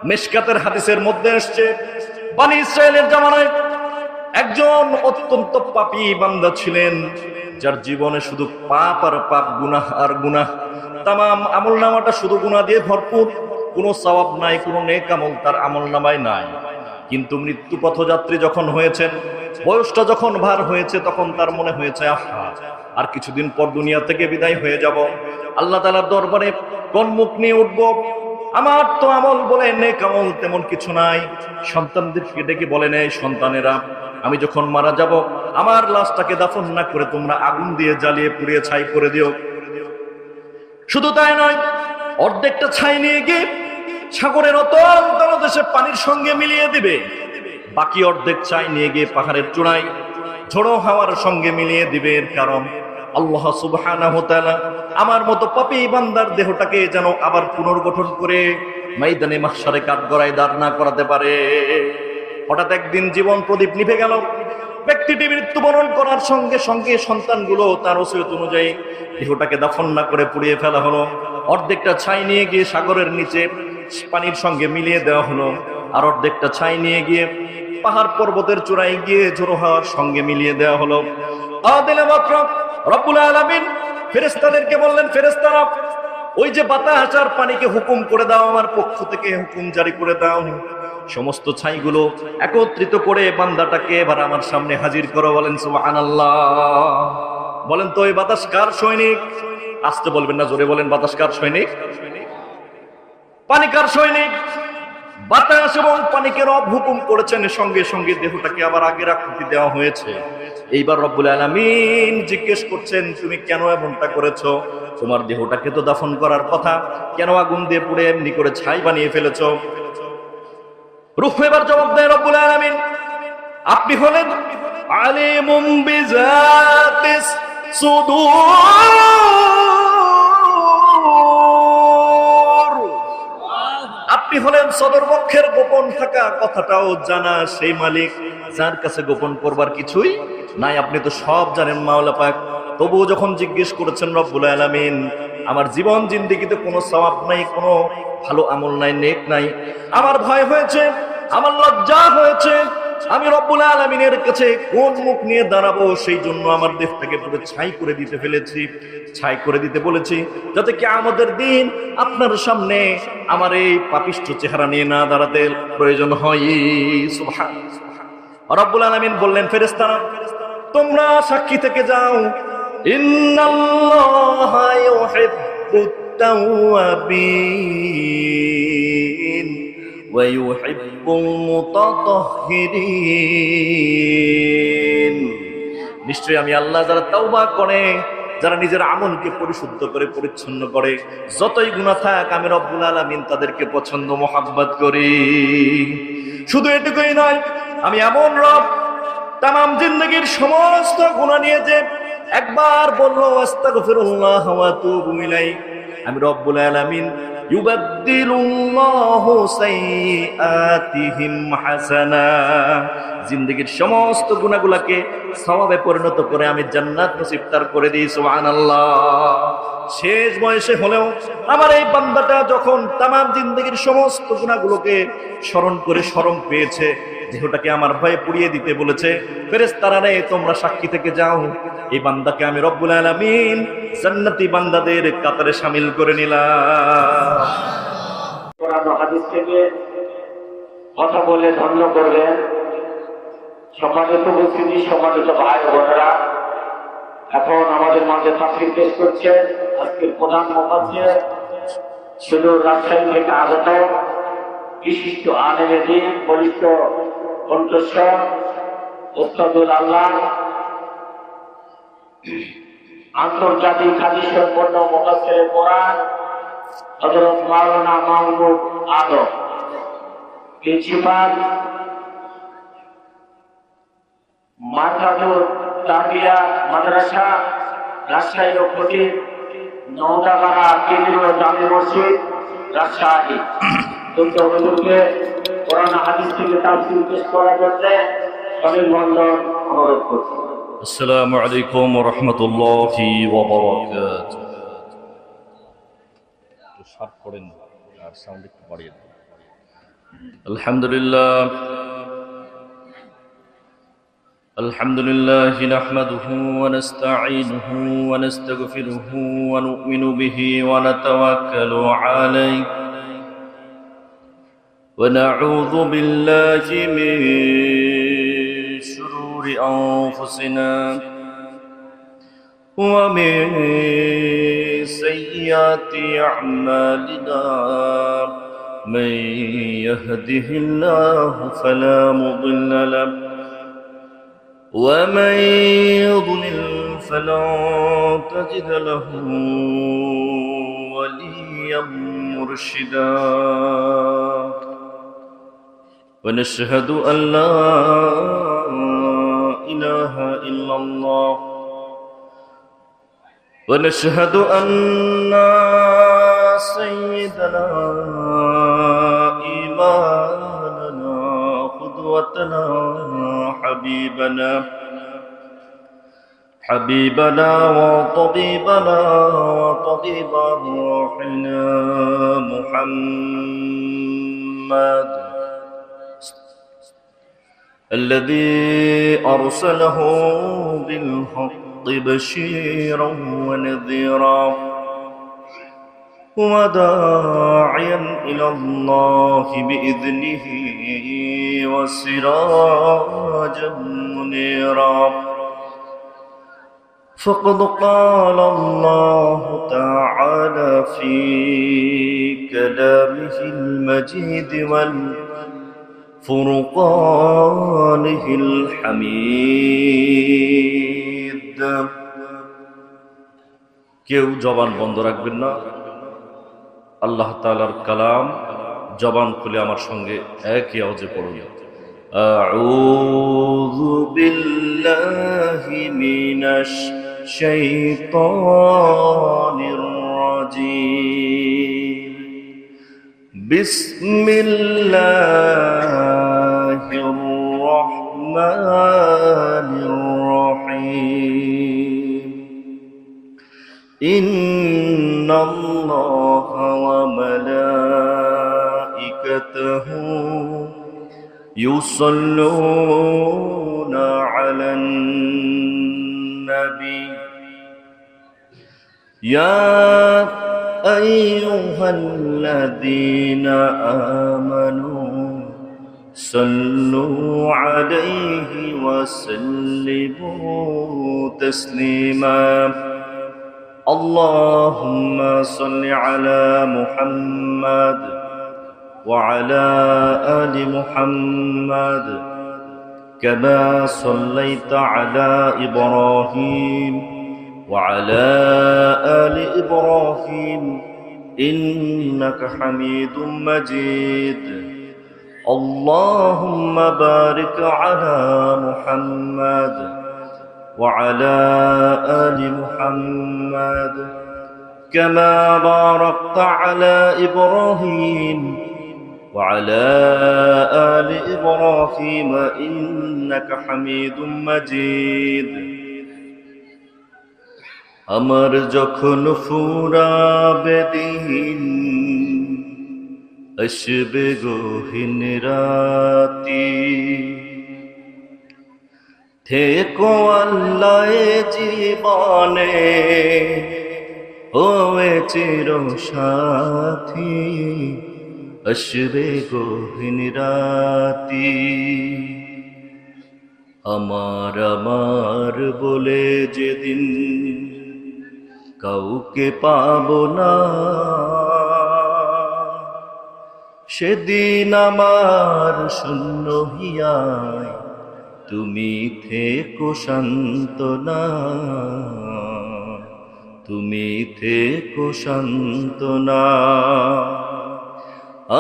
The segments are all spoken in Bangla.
মিশকাতের হাদিসের মধ্যে আসছে, বনি ইসরাইলের জামানায় একজন অত্যন্ত পাপী বান্দা ছিলেন, যার জীবনে শুধু পাপ আর পাপ, গুনাহ আর গুনাহ। তামাম আমলনামাটা শুধু গুনাহ দিয়ে ভরপুর, কোনো সওয়াব নাই, কোনো নেক আমল তার আমলনামায় নাই। কিন্তু মৃত্যু পথযাত্রী যখন হয়েছেন, বয়সটা যখন ভার হয়েছে, তখন তার মনে হয়েছে আহা, আর কিছুদিন পর দুনিয়া থেকে বিদায় হয়ে যাব, আল্লাহ তাআলার দরবারে কোন মুখ নিয়ে উঠব? আমার তো আমল বলে নেক আমল তেমন কিছু নাই। সন্তানদেরকে ডেকে বলেন, এই সন্তানেরা, আমি যখন মারা যাব, আমার লাশটাকে দাফন না করে তোমরা আগুন দিয়ে জ্বালিয়ে পুড়িয়ে ছাই করে দিও। শুধু তাই নয়, অর্ধেকটা ছাই নিয়ে গিয়ে সাগরের অতল তলদেশে পানির সঙ্গে মিলিয়ে দিবে, বাকি অর্ধেক ছাই নিয়ে গিয়ে পাহাড়ের চূড়ায় ঝোড়ো হাওয়ার সঙ্গে মিলিয়ে দিবে। এর কারণ আল্লাহ সুবহানাহু ওয়া তাআলা আমার মতো পাপী বান্দার দেহটাকে যেন আবার পুনর্গঠন করে ময়দানে মাহশারে কাঠগড়ায় দাঁড় না করাতে পারে। হঠাৎ একদিন জীবন প্রদীপ নিভে গেল। ব্যক্তিটি মৃত্যুবরণ করার সঙ্গে সঙ্গে সন্তানগুলো তার ওসিয়ত অনুযায়ী দেহটাকে দাফন না করে পুড়িয়ে ফেলা হলো। অর্ধেকটা ছাই নিয়ে গিয়ে সাগরের নিচে পানির সঙ্গে মিলিয়ে দেওয়া হলো, আর অর্ধেকটা ছাই নিয়ে গিয়ে পাহাড় পর্বতের চূড়ায় গিয়ে ঝোড়ো হাওয়ার সঙ্গে মিলিয়ে দেওয়া হলো। আদিল মাত্র রব্বুল আলামিন ফেরেশতাদেরকে বললেন, ফেরেশতারা, ওই যে বাতাস আর পানিকে হুকুম করে দাও, আমার পক্ষ থেকে হুকুম জারি করে দাও, সমস্ত ছাইগুলো একত্রিত করে বান্দাটাকে এবার আমার সামনে হাজির করো। বলেন সুবহানাল্লাহ। বলেন তো, এই বাতাস কার সৈনিক? আসতে বলবেন না, জোরে বলেন, বাতাস কার সৈনিক? পানি কার সৈনিক? বাতাস এবং পানিকে রব হুকুম করেছেন, সঙ্গে সঙ্গে দেহটাকে আবার আগের আকৃতি দেওয়া হয়েছে। এইবার রব্বুল আলামিন জিজ্ঞেস করছেন, তুমি কেন এমনটা করেছো? তোমার দেহটাকে তো দাফন করার কথা, কেন আগুন দিয়ে পুড়ে এমনি করে ছাই বানিয়ে ফেলেছো? রূহ এবার জবাব দেয় রব্বুল আলামিন, আপনি হলেন আলিমুম বিজাতিস সুদূর, আপনি হলেন সদরপক্ষের গোপন থাকা কথাটাও জানা সেই মালিক, যার কাছে গোপন করবার কিছুই নাই। আপনি তো সব জানেন মাওলা পাক। তবুও যখন জিজ্ঞেস করেছেন রব্বুল আলামিন, আমার জীবন জিন্দেগিতে কোনো সওয়াব নাই, কোনো ভালো আমল নাই, নেক নাই, আমার ভয় হয়েছে, আমার লজ্জা হয়েছে, আমি রব্বুল আলামিনের কাছে কোন মুখ নিয়ে দাঁড়াবো? সেই জন্য আমার দেহটাকে পুরো ছাই করে দিতে ফেলেছি, ছাই করে দিতে বলেছি, যাতে কিয়ামতের দিন আপনার সামনে আমার এই পাপিষ্ঠ চেহারা নিয়ে না দাঁড়াতে প্রয়োজন হয়। সুবহানাল্লাহ। রব্বুল আলামিন বললেন, ফেরেশতারা, তোমরা সাক্ষী থেকে যাও, ইন্নাল্লাহা ইউহিব্বুত তাওয়াবিন ওয়া ইউহিব্বুল মুতাতাহহিরিন। নিশ্চয়ই আমি আল্লাহ যারা তাওবা করে, যারা নিজের আমলকে পরিশুদ্ধ করে পরিচ্ছন্ন করে, যতই গুনাহ থাক আমি রব্বুল আলামিন তাদেরকে পছন্দ মোহাব্বত করি। শুধু এটুকুই নয়, আমি এমন রব, তামাম জিন্দেগীর সমস্ত গুনাহ নিয়ে যে একবার বলল আস্তাগফিরুল্লাহ ওয়া আতুবু ইলাইহি, আমি রব্বুল আলামিন ইউবাদদিলুল্লাহু সাইয়্যাতিহিম হাসানা, জিন্দেগীর সমস্ত গুনাহগুলোকে সওয়াবে পরিণত করে আমি জান্নাত নসিব তার করে দিই। সুবহানাল্লাহ। শেষ বয়সে হলেও আমার এই বান্দাটা যখন তামাম জিন্দেগীর সমস্ত গুনাহগুলোকে স্মরণ করে শরম পেয়েছে, দেহটাকে আমার ভয়ে পুড়িয়ে দিতে বলেছে, ফেরেশতারা রে, তোমরা সাক্ষী থেকে যাও, এই বান্দাকে আমি রব্বুল আলামিন জান্নাতি বান্দাদের কাতারে শামিল করে নিলাম। কোরআন ও হাদিস থেকে কথা বলে ধন্য করবেন সম্মানিত উপস্থিতি, সম্মানিত ভাই বোনেরা। এখন আমাদের মাঝে তাফসীর পেশ করছেন আজকের প্রধান মুফাসসির, সুদূর রাজশাহী থেকে আগত বিশিষ্ট আলেমে দ্বীন, বলিষ্ঠ কণ্ঠস্বর, ওস্তাদুল আল্লাহ, আন্তর্জাতিক হাদিস সম্পন্ন মুফাসসিরে কোরআন হযরত মাওলানা মাহমুদ আদম, প্রিন্সিপাল মাদ্রাসাতুল তারবিয়া মাদ্রাসা রাজশাহী ও ফটিক নওদাপাড়া কেন্দ্রীয় জামে মসজিদ রাজশাহী, কিন্তু হুজুরকে কোরআন হাদিস থেকে তাফসীর পেশ করার জন্য অভিনন্দন অনুরোধ করছি। আসসালামু আলাইকুম ওয়া রাহমাতুল্লাহি ওয়া বারাকাতুহু। একটু শার্প করেন আর সাউন্ড একটু বাড়িয়ে দিন। الحمد لله نحمده ونستعينه ونستغفره ونؤمن به ونتوكل عليه ونعوذ بالله من شرور أنفسنا ومن سيئات أعمالنا من يهده الله فلا مضل له ومن يضلل فلا تجد له وليا مرشدا ونشهد أن لا إله إلا الله ونشهد أن سيدنا إمامنا قدوتنا حبيبنا وطبيب روحنا محمد الذي أرسله بالحق بشيرا ونذيرا وداعيا إلى الله بإذنه وسراجا منيرا فقد قال الله تعالى في كلامه المجيد والفرقانه الحميد কেউ জবান বন্ধ রাখবেন না। আল্লাহ তাআলার কালাম জবান খুলে আমার সঙ্গে একই আওয়াজে পড়ুন। আউযু বিল্লাহি মিনাশ শাইতানির রাজীম বিসমিল্লাহির রাহমানির রাহিম ইন্নাল্লাহা ওয়া মালাইকাতাহু ইউসাল্লুনা আলান নাবী ইয়া আইয়ুহাল্লাযীনা আমানু সাল্লু আলাইহি ওয়া সাল্লিমু তাসলিমা اللهم صل على محمد وعلى آل محمد كما صليت على إبراهيم وعلى آل إبراهيم إنك حميد مجيد اللهم بارك على محمد وعلى آل محمد كما باركت على إبراهيم وعلى آل إبراهيم إنك حميد مجيد আমার যখন ফুরাবে দিন আসবে গহীন রাতি থেকো আল্লাহ জীবনে ওয়ে চির সাথী আসবে গহীন রাতি আমার বলে যেদিন কাউকে পাবো না সেদিন আমার শূন্য হিয়ায় তুমি থেকো সান্ত্বনা তুমি থেকো সান্ত্বনা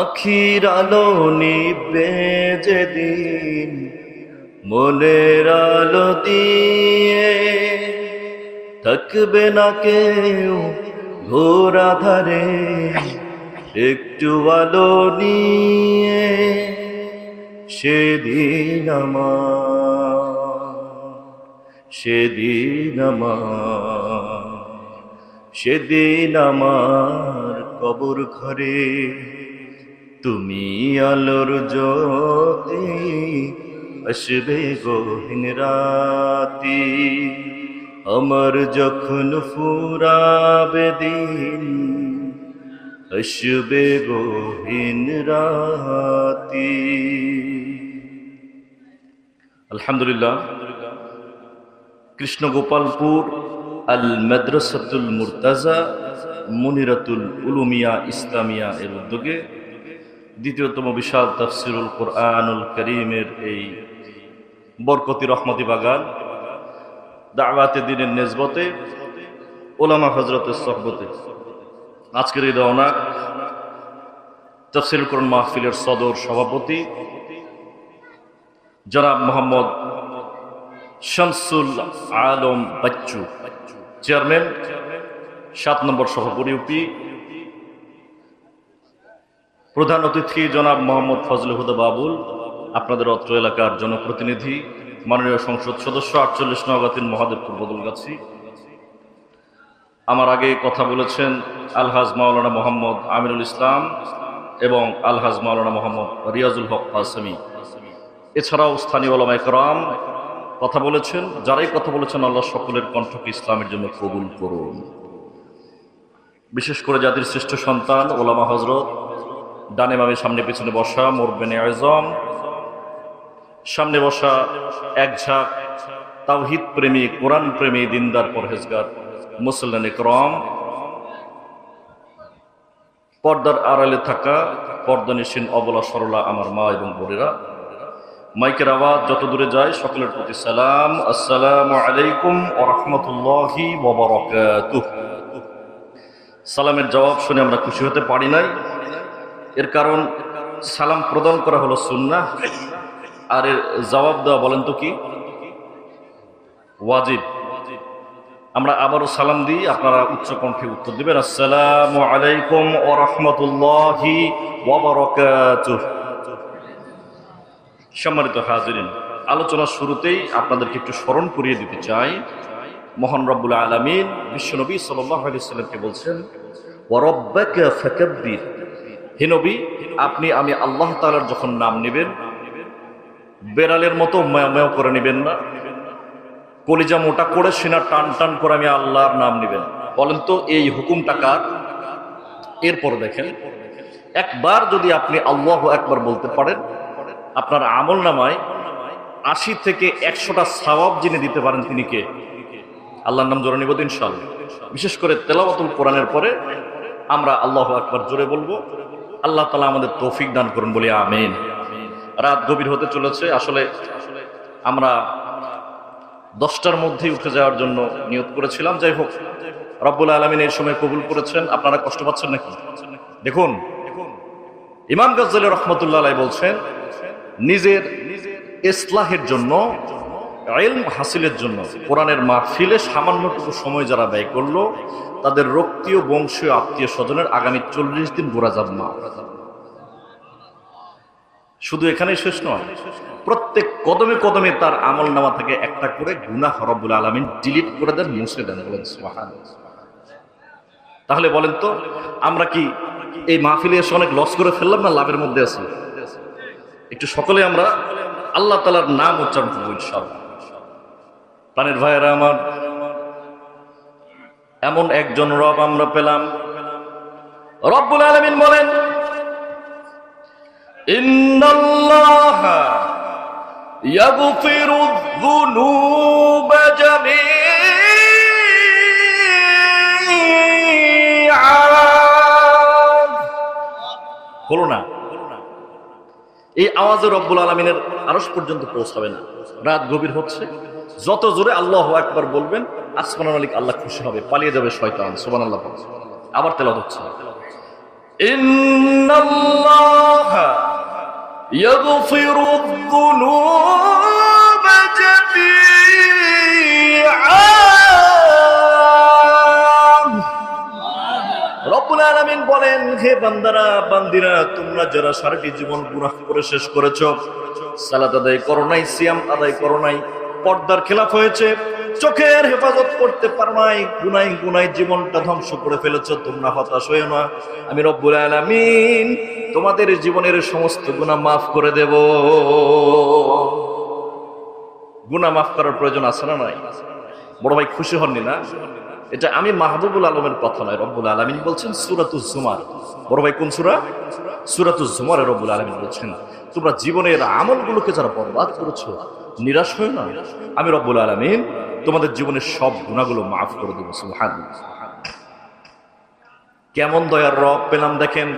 আখির আলো নিবে যেদিন মনের আলো দিয়ে থাকবে না কেউ ঘোর আধারে একটু আলো নিয়ে সেদিন আমার কবর ঘরে তুমি আলোর জ্যোতি আসবে গহীন রাতি, আমার যখন ফুরাবে দিন আসবে গহীন রাতি। আলহামদুলিল্লাহ, কৃষ্ণগোপালপুর আল মাদ্রাসাতুল মুরতাজা মুনিরাতুল উলুমিয়া ইসলামিয়া এর উদ্যোগে দ্বিতীয়তম বিশাল তাফসিরুল কোরআনুল কারীমের এই বরকতি রহমতি বাগান দাওয়াতে দ্বীনের নেসবতে উলামা হযরতের সোহবতে আজকের এই রওনা তাফসিরুল কোরআন মাহফিলের সদর সভাপতি জনাব মোহাম্মদ শামসুল আলম বাচ্চু, চেয়ারম্যান 7 নম্বর সভাপতি ইউপি, প্রধান অতিথি জনাব মোহাম্মদ ফজলে হুদা বাবুল, আপনাদের অত্র এলাকার জনপ্রতিনিধি মাননীয় সংসদ সদস্য 48 নওগাঁ 3 মহাদেবপুর বদলগাছি। আমার আগে কথা বলেছেন আলহাজ মাওলানা মোহাম্মদ আমিনুল ইসলাম এবং আলহাজ মাওলানা মোহাম্মদ রিয়াজুল হক কাসেমি। এছাড়াও স্থানীয় ওলামায়ে কেরাম কথা বলেছেন। যারাই কথা বলেছেন আল্লাহ সকলের কণ্ঠকে ইসলামের জন্য কবুল করুন। বিশেষ করে জাতির শ্রেষ্ঠ সন্তান ওলামা হযরত, ডানে বামে সামনে পেছনে বসা মুরব্বিনে আযম, সামনে বসা এক ঝাঁক তাওহীদ প্রেমী, কোরআন প্রেমী, দিনদার পরহেজগার মুসল্লিনে কেরাম, পর্দার আড়ালে থাকা পর্দানিশীন অবলা সরলা আমার মা এবং বোনেরা, মাইকের আওয়াজ যত দূরে যায় সকলের প্রতি সালাম। আসসালামু আলাইকুম ওয়া রাহমাতুল্লাহি ওয়া বারাকাতুহু। সালামের জবাব শুনে আমরা খুশি হতে পারি নাই। এর কারণ সালাম প্রদান করা হলো সুন্নাহ, আর এর জবাব দেওয়া বলেন তো কি ওয়াজিব। আমরা আবারও সালাম দিই, আপনারা উচ্চ কণ্ঠে উত্তর দিবেন। আসসালামু আলাইকুম ওয়া রাহমাতুল্লাহি ওয়া বারাকাতুহু। সম্মানিত হাজিরিন, আলোচনার শুরুতেই আপনাদেরকে একটু স্মরণ করিয়ে দিতে চাই, মহান রব্বুল আলামিন বিশ্বনবী সাল্লাল্লাহু আলাইহি ওয়াসাল্লামকে বলছেন, ওয়া রাব্বাকা ফাকাব্বির। হে নবী, আপনি আমি আল্লাহ তাআলার যখন নাম নেবেন বেড়ালের মতো ম্যাও ম্যাও করে নেবেন না, কলিজা মোটা করে সিনা টান টান করে আমি আল্লাহর নাম নেবেন। বলেন তো এই হুকুমটা কার? এরপর দেখেন, একবার যদি আপনি আল্লাহু আকবার বলতে পারেন, আপনার আমল নামায় 80 থেকে 100টা সওয়াব যিনি দিতে পারেন তিনি কে? আল্লাহর নাম জোরে নিব ইনশাআল্লাহ। বিশেষ করে তেলাওয়াতুল কোরআনের পরে আমরা আল্লাহু আকবার জোরে বলবো। আল্লাহ তাআলা আমাদের তৌফিক দান করুন, বলি আমিন। রাত গভীর হতে চলেছে। আসলে আমরা 10টার মধ্যেই উঠে যাওয়ার জন্য নিয়ত করেছিলাম। যাই হোক, রব্বুল আলামিন এই সময় কবুল করেছেন। আপনারা কষ্ট পাচ্ছেন নাকি? দেখুন, ইমাম গাজ্জালী রাহমাতুল্লাহ আলাইহি বলছেন, নিজের ইসলাহের জন্য, ইলম হাসিলের জন্য কোরআনের মাহফিলে সামান্যটুকু সময় যারা ব্যয় করলো, তাদের রক্তীয় বংশীয় আত্মীয় স্বজনের আগামী 40 দিন বুরাজাব মা। শুধু এখানেই শেষ নয়, প্রত্যেক কদমে কদমে তার আমল নামা থেকে একটা করে গুনাহ রব্বুল আলামিন ডিলিট করে দেন, মুছে দেন। বলেন সুবহানাল্লাহ। তাহলে বলেন তো, আমরা কি এই মাহফিলে এসে অনেক লস করে ফেললাম না লাভের মধ্যে আছি? একটু সকলে আমরা আল্লাহ তাআলার নাম উচ্চারণ করবো ইনশাআল্লাহ। প্রাণের ভাইয়েরা আমার, এমন একজন রব আমরা পেলাম। রব্বুল আলামিন বলেন, ইন্নাল্লাহা ইয়াগফিরুয যুনুবা জামিআন। হলো না? এই আওয়াজে রব্বুল আলামিনের আরশ পর্যন্ত পৌঁছাবে না। রাত গভীর হচ্ছে, যত জোরে আল্লাহু আকবার বলবেন আসমানের মালিক আল্লাহ খুশি হবে, পালিয়ে যাবে শয়তান। সুবহানাল্লাহ। আবার তেলাওয়াত হচ্ছে, ইন্নাল্লাহা ইয়াগফিরুয যুনুবা জামিআন। রব্বুল আলামিন বলেন, হে বান্দারা বান্দিরা, তোমরা যারা সারাটি জীবন গুনাহ করে শেষ করেছো, সালাত আদায় করো নাই, সিয়াম আদায় করো নাই, পর্দার খেলাফ হয়েছে, চোখের হেফাজত করতে পারো নাই, গুনাই গুনাই জীবনটা ধ্বংস করে ফেলেছো। তোমরা হতাশ হয়েও না, আমি রব্বুল আলামিন তোমাদের জীবনের সমস্ত গুনাহ মাফ করে দেব। গুনাহ মাফ করার প্রয়োজন আছে না নাই? বড় ভাই খুশি হননি না? এটা আমি মাহবুবুল আলমের কথা নয়, রব্বুল আলামিন বলছেন সূরাতুজ জুমার। বড় ভাই কোন সূরা? সূরাতুজ জুমারে রব্বুল আলামিন বলছেন তোমরা জীবনের আমলগুলোকে যারা বরবাদ করেছো, নিরাশ হয়ো না, আমি রব্বুল আলামিন তোমাদের জীবনের সব গুনাহগুলো মাফ করে দেব। সুবহানাল্লাহ। কেমন দয়ার রব পেলাম দেখেন।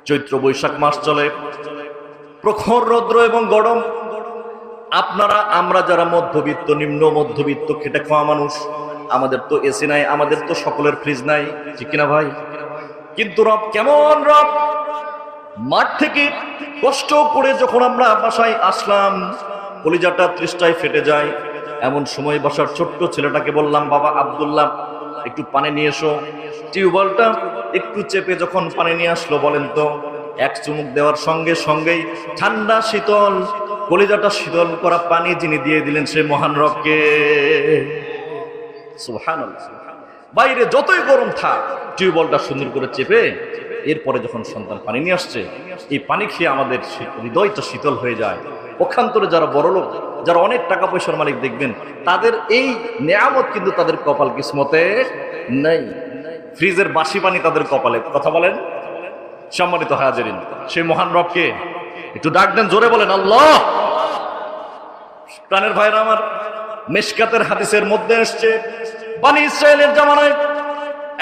চৈত্র বৈশাখ মাস চলে, প্রখর রৌদ্র এবং গরম। আপনারা আমরা যারা মধ্যবিত্ত, নিম্ন মধ্যবিত্ত, খেটে খাওয়া মানুষ, আমাদের তো এসি নাই, আমাদের তো সকলের ফ্রিজ নাই, ঠিক কিনা ভাই? কিন্তু রব কেমন রব, মাঠ থেকে কষ্ট করে যখন আমরা বাসায় আসলাম, কলিজাটা তৃষ্ণায় ফেটে যায়। এমন সময় বাসার ছোট্ট ছেলেটাকে বললাম, বাবা আব্দুল্লাহ একটু পানি নিয়ে এসো। টিউবওয়েলটা একটু চেপে যখন পানি নিয়ে আসলো, বলেন তো এক চুমুক দেওয়ার সঙ্গে সঙ্গেই ঠান্ডা শীতল, কলিজাটা শীতল করা পানি যিনি দিয়ে দিলেন সে মহান রবকে। সুবহানাল্লাহ। বাইরে যতই গরম থাক, টিউবওয়েলটা সুন্দর করে চেপে এরপরে যখন সন্তান পানি নিয়ে আসছে, এই পানি খেয়ে আমাদের হৃদয়টা শীতল হয়ে যায়। পক্ষান্তরে যারা বড়লোক, যারা অনেক টাকা পয়সার মালিক দেখবেন, তাদের এই নেয়ামত কিন্তু তাদের কপাল কিসমতে নেই। ফ্রিজের বাসি পানি তাদের কপালে। কথা বলেন। সম্মানিত হাজিরিন, সেই মহান রবকে একটু ডাক দেন, জোরে বলেন আল্লাহ। প্রাণের ভাইরা আমার, মিশকাতের হাদিসের মধ্যে এসেছে, বনি ইসরাইলের জামানায়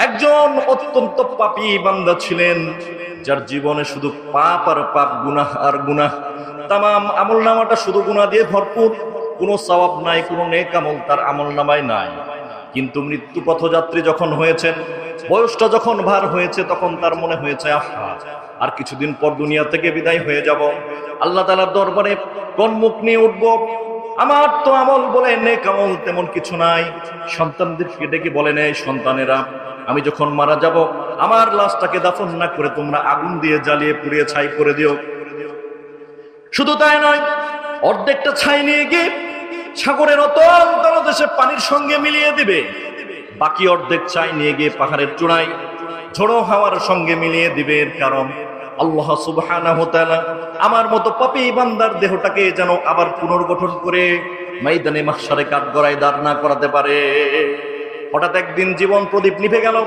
একজন অত্যন্ত পাপী বান্দা ছিলেন, যার জীবনে শুধু পাপ আর পাপ, গুনাহ আর গুনাহ। তামাম আমলনামাটা শুধু গুনাহ দিয়ে ভরপুর, কোনো সওয়াব নাই, কোনো নেক আমল তার আমলনামায় নাই। কিন্তু মৃত্যু পথযাত্রী যখন হয়েছেন, বয়সটা যখন ভার হয়েছে, তখন তার মনে হয়েছে আহা, আর কিছুদিন পর দুনিয়া থেকে বিদায় হয়ে যাব, আল্লাহ তাআলার দরবারে কোন মুখ নিয়ে উঠবো? আমার তো আমল বলে নেক আমল তেমন কিছু নাই। সন্তানদেরকে ডেকে বলেন, এই সন্তানেরা, আমি যখন মারা যাব, আমার লাশটাকে দাফন না করে তোমরা আগুন দিয়ে জ্বালিয়ে পুড়িয়ে ছাই করে দিও। শুধু তাই নয়, অর্ধেকটা ছাই নিয়ে গিয়ে সাগরের অতল তলদেশে পানির সঙ্গে মিলিয়ে দিবে, বাকি অর্ধেক ছাই নিয়ে গিয়ে পাহাড়ের চূড়ায় ঝোড়ো হাওয়ার সঙ্গে মিলিয়ে দিবে। এর কারণ আল্লাহ সুবহানাহু ওয়া তাআলা আমার মতো পাপী বান্দার দেহটাকে যেন আবার পুনর্গঠন করে ময়দানে মাহশারে কাঠগড়ায় দাঁড় না করাতে পারে। হঠাৎ একদিন জীবন প্রদীপ নিভে গেল।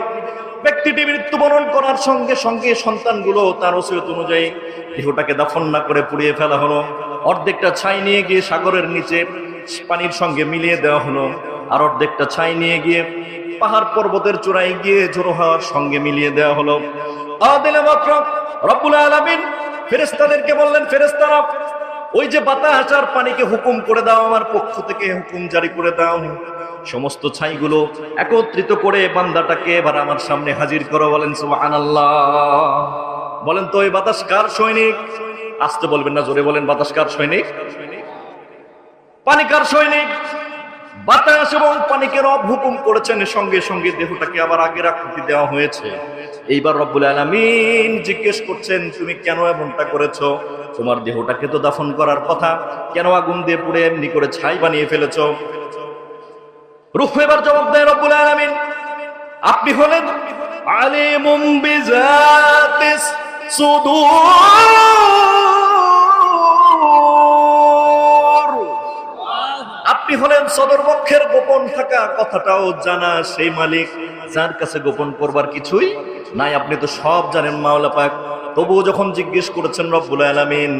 ব্যক্তিটি মৃত্যুবরণ করার সঙ্গে সঙ্গে সন্তানগুলো তার ওসিয়ত অনুযায়ী দেহটাকে দাফন না করে পুড়িয়ে ফেলা হলো। অর্ধেকটা ছাই নিয়ে গিয়ে সাগরের নিচে পানির সঙ্গে মিলিয়ে দেওয়া হলো, আর অর্ধেকটা ছাই নিয়ে গিয়ে পাহাড় পর্বতের চূড়ায় গিয়ে ঝোড়ো হাওয়ার সঙ্গে মিলিয়ে দেওয়া হলো। আদিলে মাত্র রব্বুল আলামিন ফেরেশতাদেরকে বললেন, ফেরেশতারা, ওই যে বাতাস আর পানিকে হুকুম করে দাও, আমার পক্ষ থেকে হুকুম জারি করে দাও, সমস্ত ছাইগুলো একত্রিত করে বান্দাটাকে এবার আমার সামনে হাজির করো। বলেন সুবহানাল্লাহ। বলেন তো এই বাতাস কার সৈনিক? আসতে বলবেন না, জোরে বলেন, বাতাস কার সৈনিক? পানি কার সৈনিক? বাতাস এবং পানিকে রব হুকুম করেছেন, সঙ্গে সঙ্গে দেহটাকে আবার আগের আকৃতি দেওয়া হয়েছে। এইবার রব্বুল আলামিন জিজ্ঞেস করছেন, তুমি কেন এমনটা করেছো? তোমার দেহটাকে তো দাফন করার কথা, কেন আগুন দিয়ে পুড়ে এমনি করে ছাই বানিয়ে ফেলেছো? রূহ এবার জবাব দেয় রব্বুল আলামিন, আপনি হলেন আলিমুম বিজাতিস সুদূর, আপনি হলেন সদরবক্ষের গোপন থাকা কথাটাও জানা সেই মালিক, যার কাছে গোপন করবার কিছুই নাই। আপনি তো সব জানেন মাওলা পাক। তবুও যখন জিজ্ঞেস করেছেন রব্বুল আলামিন,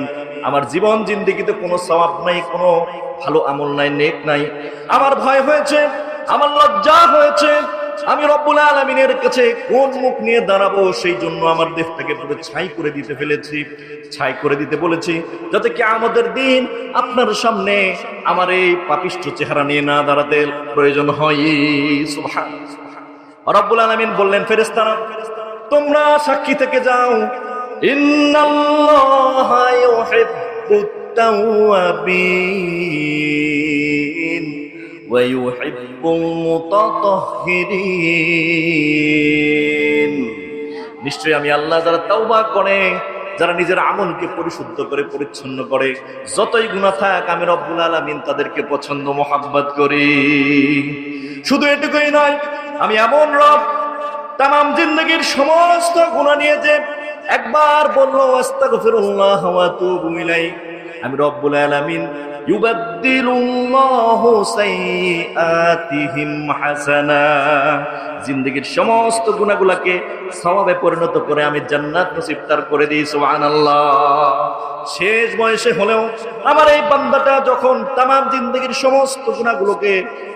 আমার জীবন জিন্দেগিতে কোনো সওয়াব নাই, কোনো ভালো আমল নাই, নেক নাই, আমার ভয় হয়েছে, আমার লজ্জা হয়েছে, আমি রব্বুল আলামিনের কাছে কোন মুখ নিয়ে দাঁড়াবো? সেই জন্য আমার দেহটাকে পুরো ছাই করে দিতে ফেলেছি, ছাই করে দিতে বলেছি, যাতে কি আমাদের দিন আপনার সামনে আমার এই পাপিষ্ঠ চেহারা নিয়ে না দাঁড়াতে প্রয়োজন হয়। সুবহানাল্লাহ। রব্বুল আলামিন বললেন, ফেরেশতারা, তোমরা সাক্ষী থেকে যাও, ইন্নাল্লাহা ইউহিব্বুত তাওয়াবিন ওয়া ইউহিব্বুল মুতাতাহহিরিন। নিশ্চয়ই আমি আল্লাহ যারা তাওবা করে যারা নিজের আমলকে পরিশুদ্ধ করে পরিচ্ছন্ন করে, যতই গুনাহ থাক আমি রব্বুল আলামিন তাদেরকে পছন্দ মোহাব্বত করি। শুধু এটুকুই নয়, আমি এমন রব তামাম জিন্দগির সমস্ত গুনাহ নিয়ে যে একবার বললো আস্তাগফিরুল্লাহ ওয়া আতুবু ইলাইহি, আমি রব্বুল আলামিন ইউবাদদিলুল্লাহু সাইয়্যাতিহিম হাসানা, জিন্দগির সমস্ত গুনাহগুলোকে সওয়াবে পরিণত করে আমি জান্নাত নসিব তার করে দিই। সুবহানাল্লাহ। শেষ বয়সে হলেও আমার এই বান্দাটা যখন তামাম জিন্দগির সমস্ত গুনাহগুলোকে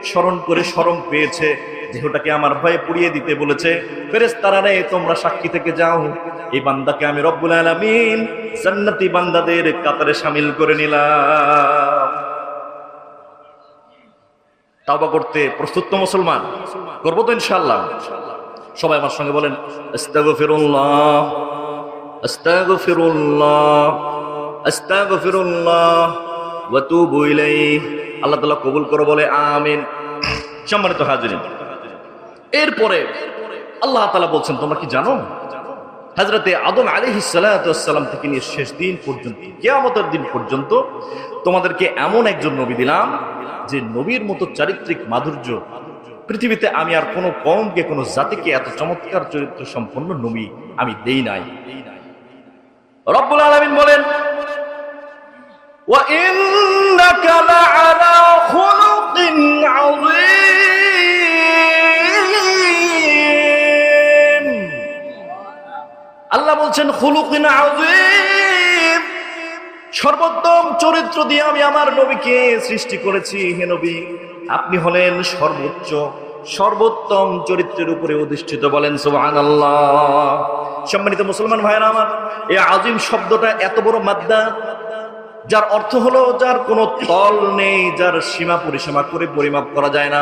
স্মরণ করে শরম পেয়েছে, দেহটাকে আমার ভয়ে পুড়িয়ে দিতে বলেছে, ফেরেশতারা রে তোমরা সাক্ষী থেকে যাও, এই বান্দাকে আমি রব্বুল আলামিন জান্নাতি বান্দাদের কাতারে শামিল করে নিলাম। তাওবা করতে প্রস্তুত তো মুসলমান? করবো তো ইনশাআল্লাহ? সবাই আমার সঙ্গে বলেন আস্তাগফিরুল্লাহ আস্তাগফিরুল্লাহ আস্তাগফিরুল্লাহ ওয়া তুবু ইলাইহি। আল্লাহ তাআলা কবুল করে বলে আমিন। সম্মানিত হাজিরিন, এরপরে আল্লাহ তাআলা বলছেন, তোমরা কি জানো হযরতে আদম আলাইহিস সালাতু ওয়াস সালাম থেকে নিয়ে শেষ দিন পর্যন্ত, কিয়ামতের দিন পর্যন্ত তোমাদেরকে এমন একজন নবী দিলাম যে নবীর মতো চারিত্রিক মাধুর্য পৃথিবীতে আমি আর কোনো কওমকে, কোনো জাতিকে এত চমৎকার চরিত্র সম্পন্ন নবী আমি দেই নাই। রব্বুল আলামিন বলেন, ওয়া ইন্নাকা লাআলা খুলুকিন আযীম। আল্লাহ বলছেন খুলুকিন আযীম, সর্বোত্তম চরিত্র দিয়ে আমি আমার নবীকে সৃষ্টি করেছি। হে নবী, আপনি হলেন সর্বোচ্চ সর্বোত্তম চরিত্রের উপরে অধিষ্ঠিত। বলেন সুবহানাল্লাহ। সম্মানিত মুসলমান ভাইরা আমার, এই আজিম শব্দটা এত বড় মাদ্দা, যার অর্থ হলো যার কোনো তল নেই, যার সীমা পরিসীমা করে পরিমাপ করা যায় না।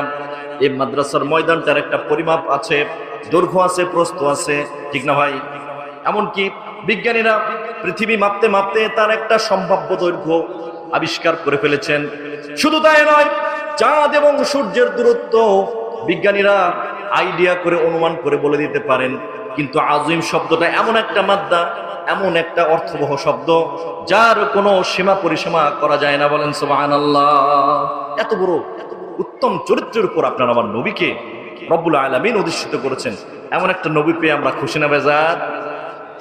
এই মাদ্রাসার ময়দানটার একটা পরিমাপ আছে, দৈর্ঘ্য আছে, প্রস্থ আছে, ঠিক না ভাই? এমনকি বিজ্ঞানীরা পৃথিবী মাপতে মাপতে তার একটা সম্ভাব্য দৈর্ঘ্য আবিষ্কার করে ফেলেছেন। শুধু তাই নয়, চাঁদ এবং সূর্যের দূরত্ব বিজ্ঞানীরা আইডিয়া করে অনুমান করে বলে দিতে পারেন। কিন্তু আজিম শব্দটা এমন একটা মাদ্দা, এমন একটা অর্থবহ শব্দ, যার কোনো সীমা পরিসীমা করা যায় না। বলেন সুবহানাল্লাহ। এত বড় উত্তম চরিত্রের উপর আপনার আমার নবীকে রব্বুল আলামিন অধিষ্ঠিত করেছেন। এমন একটা নবী পেয়ে আমরা খুশি না বেজার?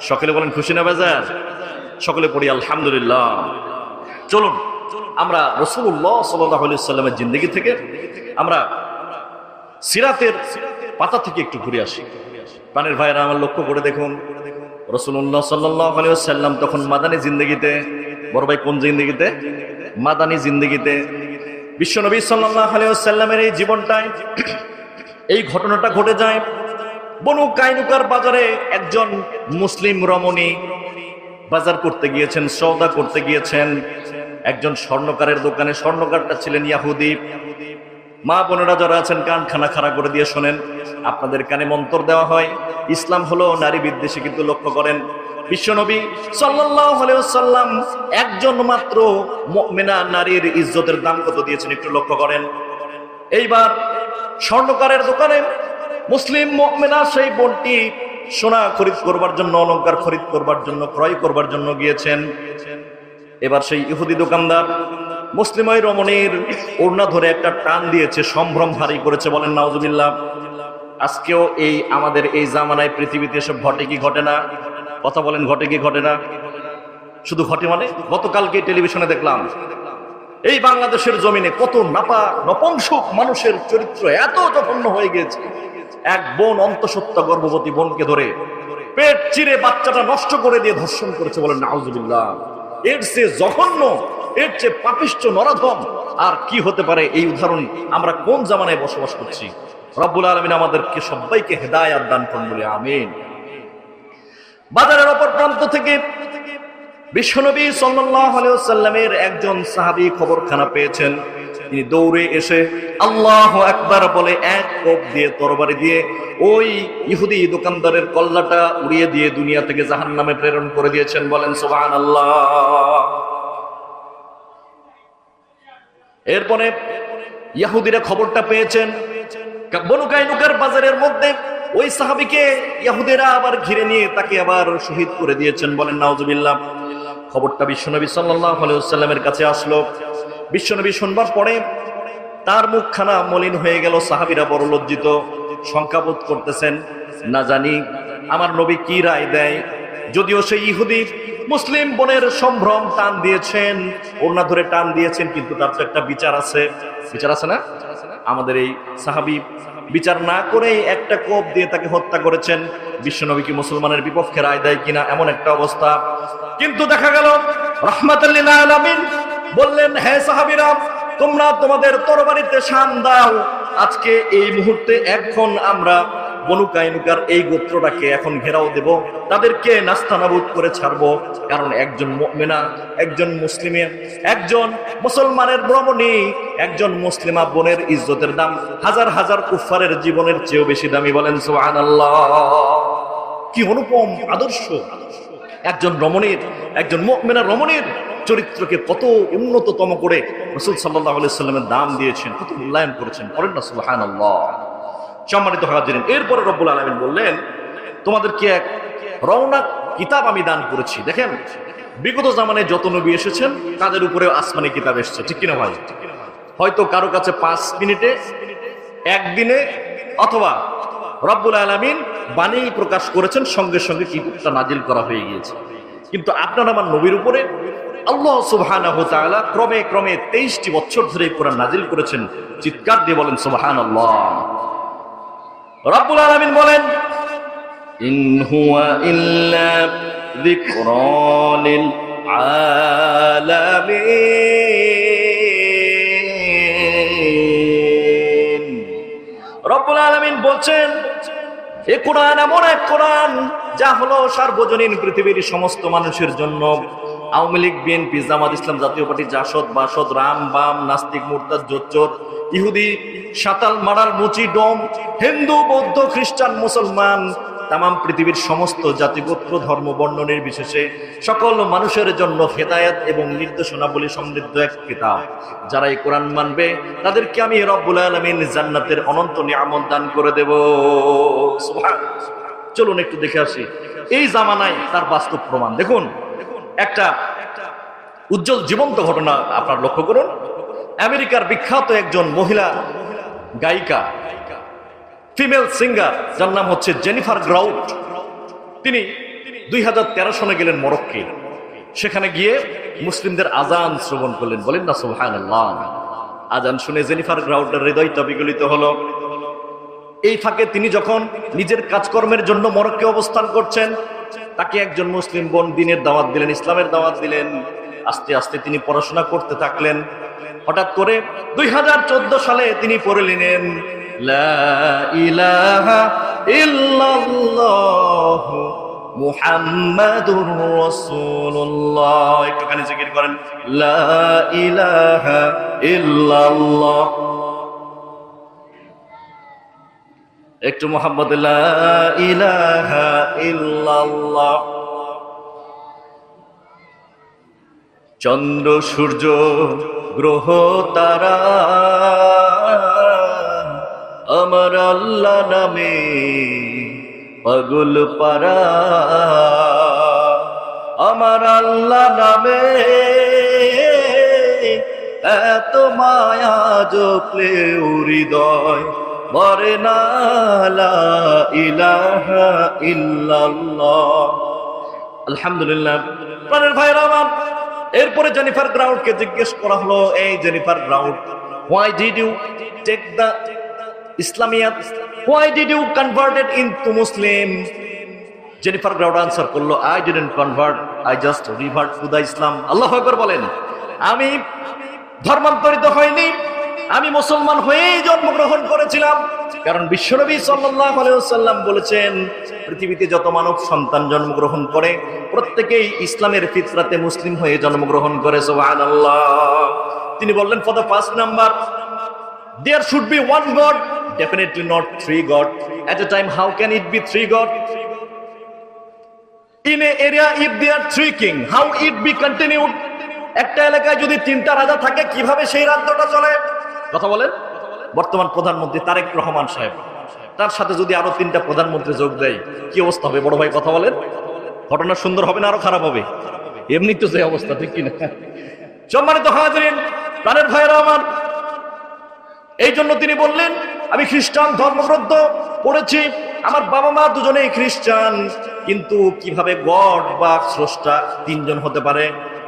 সকলে বলেন খুশি না বেজার? সকলে পড়ি আলহামদুলিল্লাহ। চলুন আমরা রাসূলুল্লাহ সাল্লাল্লাহু আলাইহি ওয়াসাল্লামের জিন্দেগি থেকে, আমরা সিরাতের পাতা থেকে একটু ঘুরে আসি। প্রাণের ভাইরা আমার লক্ষ্য করে দেখুন, রাসূলুল্লাহ সাল্লাল্লাহু আলাইহি ওয়াসাল্লাম তখন মাদানী জিন্দেগিতে, বড় ভাই কোন জিন্দেগিতে? মাদানী জিন্দেগিতে। বিশ্বনবী সাল্লাল্লাহু আলাইহি ওয়াসাল্লামের এই জীবনটায় এই ঘটনাটা ঘটে যায়। বনু কাইনুকার বাজারে একজন মুসলিম রমণী বাজার করতে গিয়েছেন, সওদা করতে গিয়েছেন। একজন স্বর্ণকারের দোকানে, স্বর্ণকারটা ছিলেন ইহুদি। মা বোনেরা যারা আছেন কান খানা খাড়া করে দিয়ে শোনেন, আপনাদের কানে মন্তর দেওয়া হয়, ইসলাম হলো নারী বিদ্বেষী। কিন্তু লক্ষ্য করেন, বিশ্বনবী সাল্লাল্লাহু আলাইহি ওয়াসাল্লাম একজন মাত্র মুমিনা নারীর ইজ্জতের দাম কত দিয়েছেন একটু লক্ষ্য করেন। এইবার স্বর্ণকারের দোকানে মুসলিম মুমিনা সেই বোনটি সোনা খরিদ করবার জন্য, অলংকার খরিদ করবার জন্য, ক্রয় করবার জন্য গিয়েছেন। এবার সেই ইহুদি দোকানদার মুসলিম ওই রমণীর ওড়না ধরে একটা টান দিয়েছে, সম্ভ্রম ভারী করেছে। বলেন নাউজুবিল্লাহ। আজকেও এই আমাদের এই জামানায় পৃথিবীতে এসব ঘটে কি ঘটে না? কথা বলেন, ঘটে কি ঘটে না? শুধু ঘটে মানে, গতকালকে টেলিভিশনে দেখলাম এই বাংলাদেশের জমিনে কত নপুংসক মানুষের চরিত্র এত জঘন্য হয়ে গেছে। এক বোন অন্তঃসত্ত্বা গর্ভবতী বোনকে ধরে পেট চিরে বাচ্চাটা নষ্ট করে দিয়ে ধর্ষণ করেছে। বলেন নাউজুবিল্লাহ। এর চেয়ে জঘন্য, এর চেয়ে পাপিষ্ঠ নরাধম আর কি হতে পারে? এই উদাহরণ আমরা কোন জামানায় বসবাস করছি? রব্বুল আলামিন আমাদেরকে সবাইকে হেদায়েত দান করুন বলে আমিন। বাজারের অপর প্রান্ত থেকে বিশ্বনবী সাল্লাল্লাহু আলাইহি ওয়াসাল্লামের একজন সাহাবী খবরখানা পেয়েছেন। তিনি দৌড়ে এসে আল্লাহু আকবার বলে এক কোপ দিয়ে, তরবারি দিয়ে ওই ইহুদি দোকানদারের কল্লাটা উড়িয়ে দিয়ে দুনিয়া থেকে জাহান্নামে প্রেরণ করে দিয়েছেন। বলেন সুবহানাল্লাহ। এরপরে ইহুদিরা খবরটা পেয়েছেন, বনু কাইনুকার বাজারের মধ্যে ওই সাহাবীকে ইহুদিরা আবার ঘিরে নিয়ে তাকে আবার শহীদ করে দিয়েছেন, বলেন নাউজুবিল্লাহ। খবরটা বিশ্বনবী সাল্লাল্লাহু আলাইহি ওয়াসাল্লামের কাছে আসলো। বিশ্বনবী শুনবার পরে তার মুখখানা মলিন হয়ে গেল। সাহাবীরা বড় লজ্জিত, শঙ্কাবোধ করতেছেন, না জানি আমার নবী কি রায় দেয়। যদিও সেই ইহুদি মুসলিম বোনের সম্ভ্রম টান দিয়েছেন, ওড়না ধরে টান দিয়েছেন, কিন্তু তার তো একটা বিচার আছে, বিচার আছে না? আমাদের এই সাহাবী বিচার না করে একটা কোপ দিয়ে তাকে হত্যা করেছেন। বিশ্বনবী কি মুসলমানের বিপক্ষে রায় দেয় কিনা, এমন একটা অবস্থা। কিন্তু দেখা গেল রাহমাতুল লিল আলামিন বললেন, হে সাহাবীরা, তোমরা তোমাদের তরবারিতে শান দাও। আজকে এই মুহূর্তে এখন আমরা বনু কাইনুকার এই গোত্রটাকে এখন ঘেরাও দেব, তাদেরকে নাস্তানাবুদ করে ছাড়বো। কারণ একজন মুমিনা, একজন মুসলিমে, একজন মুসলমানের রমণী, একজন মুসলিমা বোনের ইজ্জতের দাম হাজার হাজার কুফারের জীবনের চেয়েও বেশি দামি, বলেন সুবহানাল্লাহ। কি অনুপম আদর্শ! একজন রমণীর, একজন মুমিনা রমণীর চরিত্রকে কত উন্নততম করে রাসূল সাল্লাল্লাহু আলাইহি ওয়াসাল্লামের দাম দিয়েছেন, কত মূল্যায়ন করেছেন, করেন না সুবহানাল্লাহ। সম্মানিত হাজিরিন, এরপরে রব্বুল আলামিন বললেন, তোমাদেরকে এক রওনা কিতাব আমি দান করেছি। দেখেন, বিগত জামানায় যত নবী এসেছেন তাদের উপরে আসমানি কিতাব এসেছে, ঠিক কিনা ভাই? হয়তো কারো কাছে 5 মিনিটে, একদিনে, অথবা রব্বুল আলামিন বাণী প্রকাশ করেছেন, সঙ্গে সঙ্গে কিতাবটা নাজিল করা হয়ে গিয়েছে। কিন্তু আপনার আমার নবীর উপরে আল্লাহ সুবহানাহু ওয়া তাআলা ক্রমে ক্রমে 23টি বছর ধরে কোরআন নাজিল করেছেন। চিৎকার দিয়ে বলেন সুবহানাল্লাহ। রব্বুল আলামিন বলেন, ইন হুয়া ইল্লা যিকরা লিল আলামিন। রব্বুল আলামিন বলছেন, এই কোরআন এমন এক কোরআন যা হলো সার্বজনীন পৃথিবীর সমস্ত মানুষের জন্য। আওয়ামী লীগ, বিএনপি, জামাত ইসলাম, জাতীয় পার্টি, জাসদ, বাসদ, রাম, বাম, নাস্তিক, মুরতাদ, জোচ্চোর, ইহুদি, সাতাল, মারাল, মুচি, ডোম, হিন্দু, বৌদ্ধ, খ্রিস্টান, মুসলমান, তামাম পৃথিবীর সমস্ত জাতিগোত্র, ধর্ম, বর্ণ নির্বিশেষে সকল মানুষের জন্য হেদায়েত এবং নির্দেশনাবলী সমৃদ্ধ এক কিতাব। যারা এই কোরআন মানবে তাদেরকে আমি রব্বুল আলামিন জান্নাতের অনন্ত নিয়ামত দান করে দেব। সুবহানাল্লাহ। চলুন একটু দেখে আসি এই জামানায় তার বাস্তব প্রমাণ। দেখুন, একটা উজ্জ্বল জীবন্ত ঘটনা আপনার লক্ষ্য করুন। আমেরিকার বিখ্যাত একজন মহিলা গায়িকা, ফিমেল সিঙ্গার, যার নাম হচ্ছে জেনিফার গ্রাউট। তিনি 2013 সনে গেলেন মরক্কো। সেখানে গিয়ে মুসলিমদের আজান শ্রবণ করলেন, বলেন না সুবহানাল্লাহ। আজান শুনে জেনিফার গ্রাউটের হৃদয়টা বিগলিত হলো। এই ফাঁকে তিনি যখন নিজের কাজকর্মের জন্য মরক্কো অবস্থান করছেন, তাকে একজন মুসলিম বোন দ্বীনের দাওয়াত দিলেন, ইসলামের দাওয়াত দিলেন। আস্তে আস্তে তিনি পড়াশোনা করতে থাকলেন। হঠাৎ করে 2014 সালে তিনি পড়ে নিলেন, লা ইলাহা ইল্লাল্লাহ মুহাম্মাদুর রাসূলুল্লাহ। একটুখানি জিকির করেন, লা ইলাহা ইল্লাল্লাহ। একটু মুহাম্মদ, লা ইলাহা ইল্লাল্লাহ। চন্দ্র, সূর্য, গ্রহ, তারা আমার আল্লাহ নামে পাগল পারা, আমার আল্লাহ নামে এত মায়া জপলে হৃদয় বরে না, লা ইলাহা ইল্লাল্লাহ। আলহামদুলিল্লাহ। প্রাণের ভাইরা আমার, এরপরে জেনিফার গ্রাউটকে জিজ্ঞেস করা হলো, এই Jennifer grout, why did you take the Islamiyat? Why did you converted into Muslim? Jennifer grout answer করলো, I didn't convert, I just revert to the Islam. আল্লাহু আকবার বলেন। আমি ধর্মান্তরিত হইনি, আমি মুসলমান হয়েই জন্মগ্রহণ করেছিলাম। কারণ বিশ্বনবী সাল্লাল্লাহু আলাইহি ওয়াসাল্লাম বলেছেন, পৃথিবীতে যত মানব সন্তান জন্মগ্রহণ করে প্রত্যেকেই ইসলামের ফিতরাতে মুসলিম হয়ে জন্মগ্রহণ করে। সুবহানাল্লাহ। তিনি বললেন, for the first number there should be one God, definitely not three God. At a time, how can it be three God? In a area, if there are three king, how it be continued? একটা এলাকায় যদি 3টা রাজা থাকে, কিভাবে সেই রাজ্যটা চলে? কথা বলেন। বর্তমান প্রধানমন্ত্রী তারেক রহমান সাহেব তার সাথে যদি আরো 3টা প্রধানমন্ত্রী যোগ দেয় কি অবস্থা হবে বড় ভাই কথা বলেন? ঘটনা সুন্দর হবে না আরো খারাপ হবে? এমনি তো যে অবস্থা, ঠিক কিনা? সম্মানিত হাজিরিন, প্রাণের ভাইরা আমার, এই জন্য তিনি বললেন আমি খ্রিস্টান ধর্মগ্রন্থ পড়েছি, আমার বাবা মা দুজনেই খ্রিস্টান, কিন্তু কিভাবে গড বা স্রষ্টা 3 জন হতে পারে?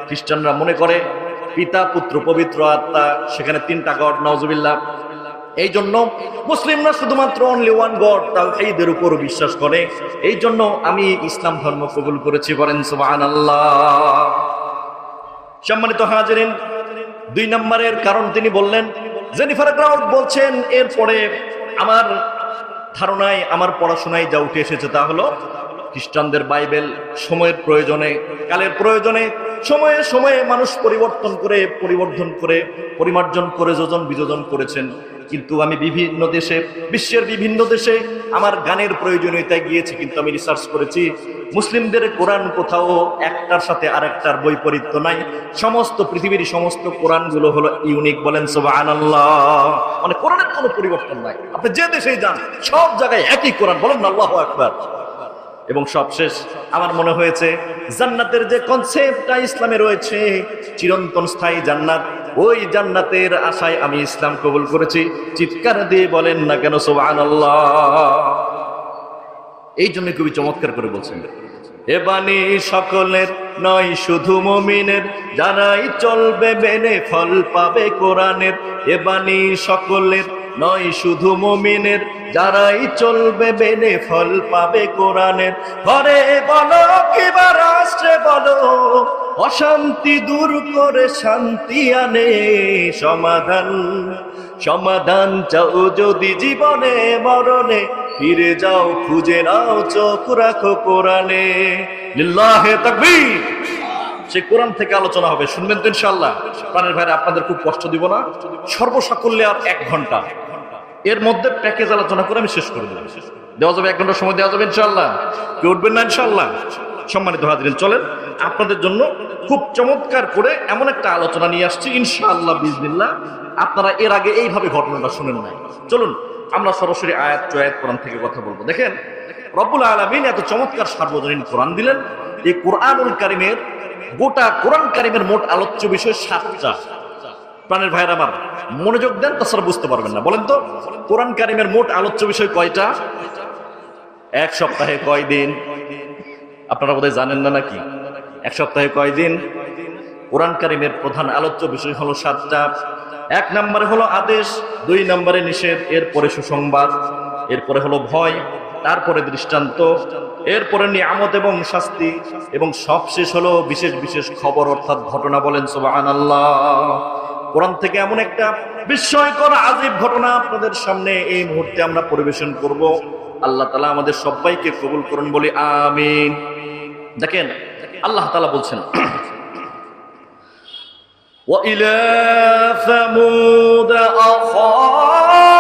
খ্রিস্টানরা মনে করে পিতা পুত্র পবিত্র আত্মা, সেখানে 3টা গড, নাউজুবিল্লাহ। এই জন্য মুসলিমরা শুধুমাত্র অনলি ওয়ান গড তাওহীদের উপর বিশ্বাস করে। এই জন্য আমি ইসলাম ধর্ম কবুল করেছি, বলেন সুবহানাল্লাহ। সম্মানিত হাজিরিন, 2 নম্বরের কারণ তিনি বললেন, জেনিফার গ্রাউট বলছেন, এরপরে আমার ধারণায় আমার পড়াশোনায় যা উঠে এসেছে তা হলো খ্রিস্টানদের বাইবেল সময়ের প্রয়োজনে, কালের প্রয়োজনে, সময়ে সময়ে মানুষ পরিবর্তন করে, পরিবর্ধন করে, পরিমার্জন করে, যোজন বিযোজন করেছেন। কিন্তু আমি বিভিন্ন দেশে, বিশ্বের বিভিন্ন দেশে আমার গানের প্রয়োজনীয়তায় গিয়েছি, কিন্তু আমি রিসার্চ করেছি মুসলিমদের কোরআন কোথাও একটার সাথে আরেকটার বৈপরীত্য নাই। সমস্ত পৃথিবীর সমস্ত কোরআনগুলো হলো ইউনিক, বলেন সুবহানাল্লাহ। মানে কোরআনের কোনো পরিবর্তন নাই, আপনি যে দেশেই যান সব জায়গায় একই কোরআন, বলেন আল্লাহু আকবার। এবং সবশেষ আমার মনে হয়েছে জান্নাতের যে কনসেপ্টটা ইসলামে রয়েছে, চিরন্তন স্থায়ী জান্নাত, ওই জান্নাতের আশায় আমি ইসলাম কবুল করেছি। চিৎকার দিয়ে বলেন না কেন সুবহানাল্লাহ। এই জন্য কবি চমৎকার করে বলছেন, এ বাণী সকলের নয় শুধু মুমিনের, যারাই চলবে মেনে ফল পাবে কোরআনের। এ বাণী সকলের নয় শুধু মুমিনের, যারাই চলবে মেনে ফল পাবে কোরআনের। ঘরে বলো কিবা রাষ্ট্রে বলো, অশান্তি দূর করে শান্তি আনে সমাধান। সমাধান চাও যদি জীবনে মরণে, ফিরে যাও খুঁজে নাও, চোখ রাখো কোরআনে। লিল্লাহে তাকবীর। সেই কোরআন থেকে আলোচনা হবে, শুনবেন তো ইনশাআল্লাহ। প্রাণের ভাইরা, আপনাদের খুব কষ্ট দিব না, সর্বসাকল্যে আর 1 ঘন্টা, এর মধ্যে প্যাকেজ আলোচনা করে আমি শেষ করে দেব। দেওয়া যাবে 1 ঘন্টা সময় দেওয়া যাবে ইনশাআল্লাহ? কেউ উঠবেন না ইনশাআল্লাহ? সম্মানিত হাজিরিন, চলেন আপনাদের জন্য খুব চমৎকার করে এমন একটা আলোচনা নিয়ে আসছি ইনশাআল্লাহ বিজনিল্লাহ। আপনারা এর আগে এইভাবে ঘটনাটা শুনেন নাই। চলুন আমরা সরাসরি আয়াত চয়াত কোরআন থেকে কথা বলবো। দেখেন, রব্বুল আলামিন এত চমৎকার সার্বজনীন কোরআন দিলেন। এই কোরআনুল কারীমের, গোটা কোরআন কারীমের মোট আলোচ্য বিষয় 7টা। প্রাণের ভাইয়ের আমার, মনোযোগ দেন, তাছাড়া বুঝতে পারবেন না। বলেন তো, কোরআন কারীমের মোট আলোচ্য বিষয় কয়টা? 1 সপ্তাহে কয় দিন? আপনারা বোধহয় জানেন না নাকি? 1 সপ্তাহে কয় দিন? কোরআন কারীমের প্রধান আলোচ্য বিষয় হলো 7টা। 1 নম্বরে হলো আদেশ, 2 নম্বরে নিষেধ, এরপরে সুসংবাদ, এরপরে হলো ভয়, তারপরে দৃষ্টান্ত, এরপরে নিয়ামত এবং শাস্তি, এবং সবশেষ হলো বিশেষ বিশেষ খবর অর্থাৎ ঘটনা। বলেন সুবহানাল্লাহ। কোরআন থেকে এমন একটা বিস্ময়কর আজীব ঘটনা আপনাদের সামনে এই মুহূর্তে আমরা পরিবেশন করব। আল্লাহ তাআলা আমাদের সবাইকে কবুল করুন, বলি আমিন। দেখেন, আল্লাহ তাআলা বলছেন, وَإِلَى ثَمُودَ أَخَاهُمْ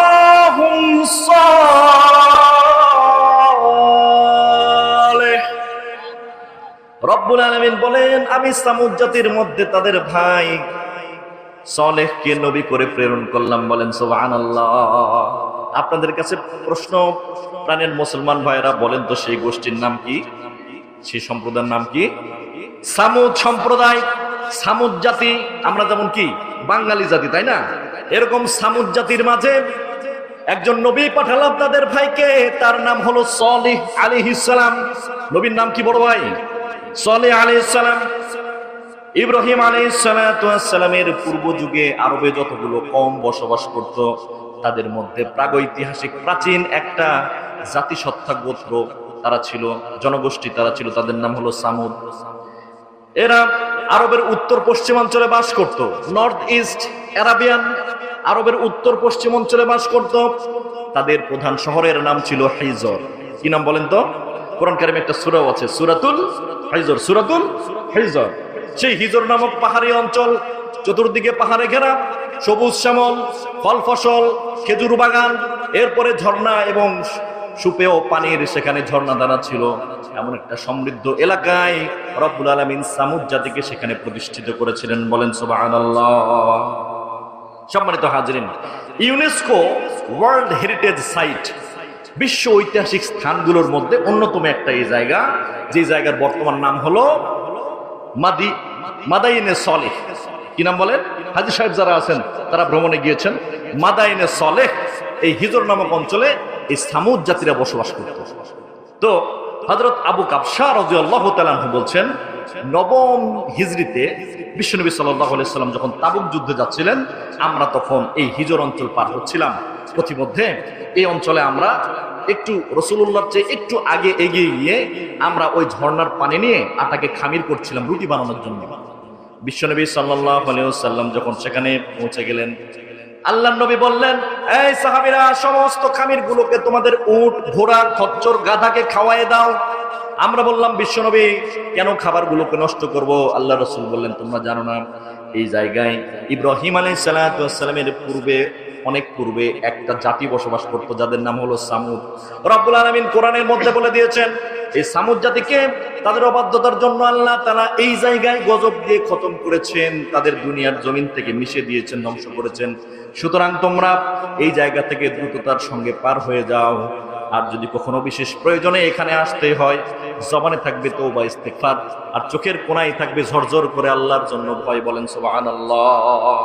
صَالِحٌ। রব্বুল আলামিন বলেন, আমি সামুদ জাতির মধ্যে তাদের ভাই সালেহকে নবী করে প্রেরণ করলাম। বলেন সুবহানাল্লাহ। আপনাদের কাছে প্রশ্ন, প্রাণের মুসলমান ভাইরা, বলেন তো সেই গোষ্ঠীর নাম কি? সেই সম্প্রদায়ের নাম কি? সামুদ সম্প্রদায়, সামুদ জাতি। আমরা যেমন কি বাঙালি জাতি, তাই না? এরকম সামুদ জাতির মাঝে একজন নবী পাঠালাম তাদের ভাইকে, তার নাম হলো সালেহ আলাইহিস সালাম। নবীর নাম কি বড় ভাই? সালেহ আলাইহিস সালাম। ইব্রাহিম আলাইহিস সালামের পূর্ব যুগে আরবে যতগুলো কওম বসবাস করত, তাদের মধ্যে প্রাগৈতিহাসিক প্রাচীন একটা জাতিসত্তা গোত্র তারা ছিল, জনগোষ্ঠী তারা ছিল, তাদের নাম হলো সামুদ। এরা আরবের উত্তর পশ্চিমাঞ্চলে বাস করত, নর্থ ইস্ট আরাবিয়ান আরবের উত্তর পশ্চিম অঞ্চলে বাস করত। তাদের প্রধান শহরের নাম ছিল হিজর। কি নাম বলেন তো? কোরআন কারিমে একটা সূরাও আছে, সূরাতুল হিজর, সূরাতুল হিজর। সেই হিজর নামক পাহাড়ি অঞ্চল, চতুর্দিকে পাহাড়ে ঘেরা, সবুজ শ্যামল, ফল ফসল, খেজুর বাগান, এরপরে ঝর্ণা এবং সুপেয় পানির সেখানে ঝর্ণা দানা ছিল। এমন একটা সমৃদ্ধ এলাকায় রব্বুল আলামিন সামুদ জাতিকে সেখানে প্রতিষ্ঠিত করেছিলেন। বলেন সুবহানাল্লাহ। সম্মানিত হাজিরিন, ইউনেস্কো ওয়ার্ল্ড হেরিটেজ সাইট বিশ্ব ঐতিহাসিক স্থানগুলোর মধ্যে অন্যতম একটা এই জায়গা, যে জায়গার বর্তমান নাম হলো মাদাইনে সলেহ। কি নাম বলেন? হাজী সাহেব যারা আছেন তারা ভ্রমণে গিয়েছেন। মাদাইনে সলেহ এই হিজর নামক অঞ্চলে এই সামুদ জাতিরা বসবাস করত। তো হযরত আবু কাবশা রাদিয়াল্লাহু তাআলা আনহু বলছেন, নবম হিজরিতে বিশ্বনবী সাল্লাল্লাহু আলাইহি সাল্লাম যখন তাবুক যুদ্ধে যাচ্ছিলেন, আমরা তখন এই হিজর অঞ্চল পার হচ্ছিলাম। প্রতিমধ্যে এই অঞ্চলে আমরা একটু রাসূলুল্লাহর চেয়ে একটু আগে এগিয়ে গিয়ে আমরা ওই ঝর্ণার পানি নিয়ে আটাকে খামির করছিলাম রুটি বানানোর জন্য। বিশ্বনবী সাল্লাল্লাহু আলাইহি ওয়াসাল্লাম যখন সেখানে পৌঁছে গেলেন, আল্লাহর নবী বললেন, এই সাহাবীরা, সমস্ত খামির গুলোকে তোমাদের উট, ঘোড়া, খচ্চর, গাধাকে খাওয়ায় দাও। আমরা বললাম, বিশ্বনবী কেন খাবারগুলোকে নষ্ট করব? আল্লাহ রাসূল বললেন, তোমরা জানো না এই জায়গায় ইব্রাহিম আলাইহিস সালাতু ওয়াস সালামের পূর্বে, অনেক পূর্বে একটা জাতি বসবাস করত যাদের নাম হলো সামুদ। রব্বুল আলামিন কোরআনের মধ্যে বলে দিয়েছেন, এই সামুদ জাতিকে তাদের অবাধ্যতার জন্য আল্লাহ তাআলা এই জায়গায় গজব দিয়ে খতম করেছেন, তাদের দুনিয়ার জমিন থেকে মিশে দিয়েছেন, ধ্বংস করেছেন। সুতরাং তোমরা এই জায়গা থেকে দ্রুততার সঙ্গে পার হয়ে যাও। আর যদি কখনো বিশেষ প্রয়োজনে এখানে আসতে হয়, জবানে থাকবে তওবা ইস্তিগফার, আর চোখের কোণায় থাকবে ঝরঝর করে আল্লাহর জন্য ভয়। বলেন সুবহানাল্লাহ।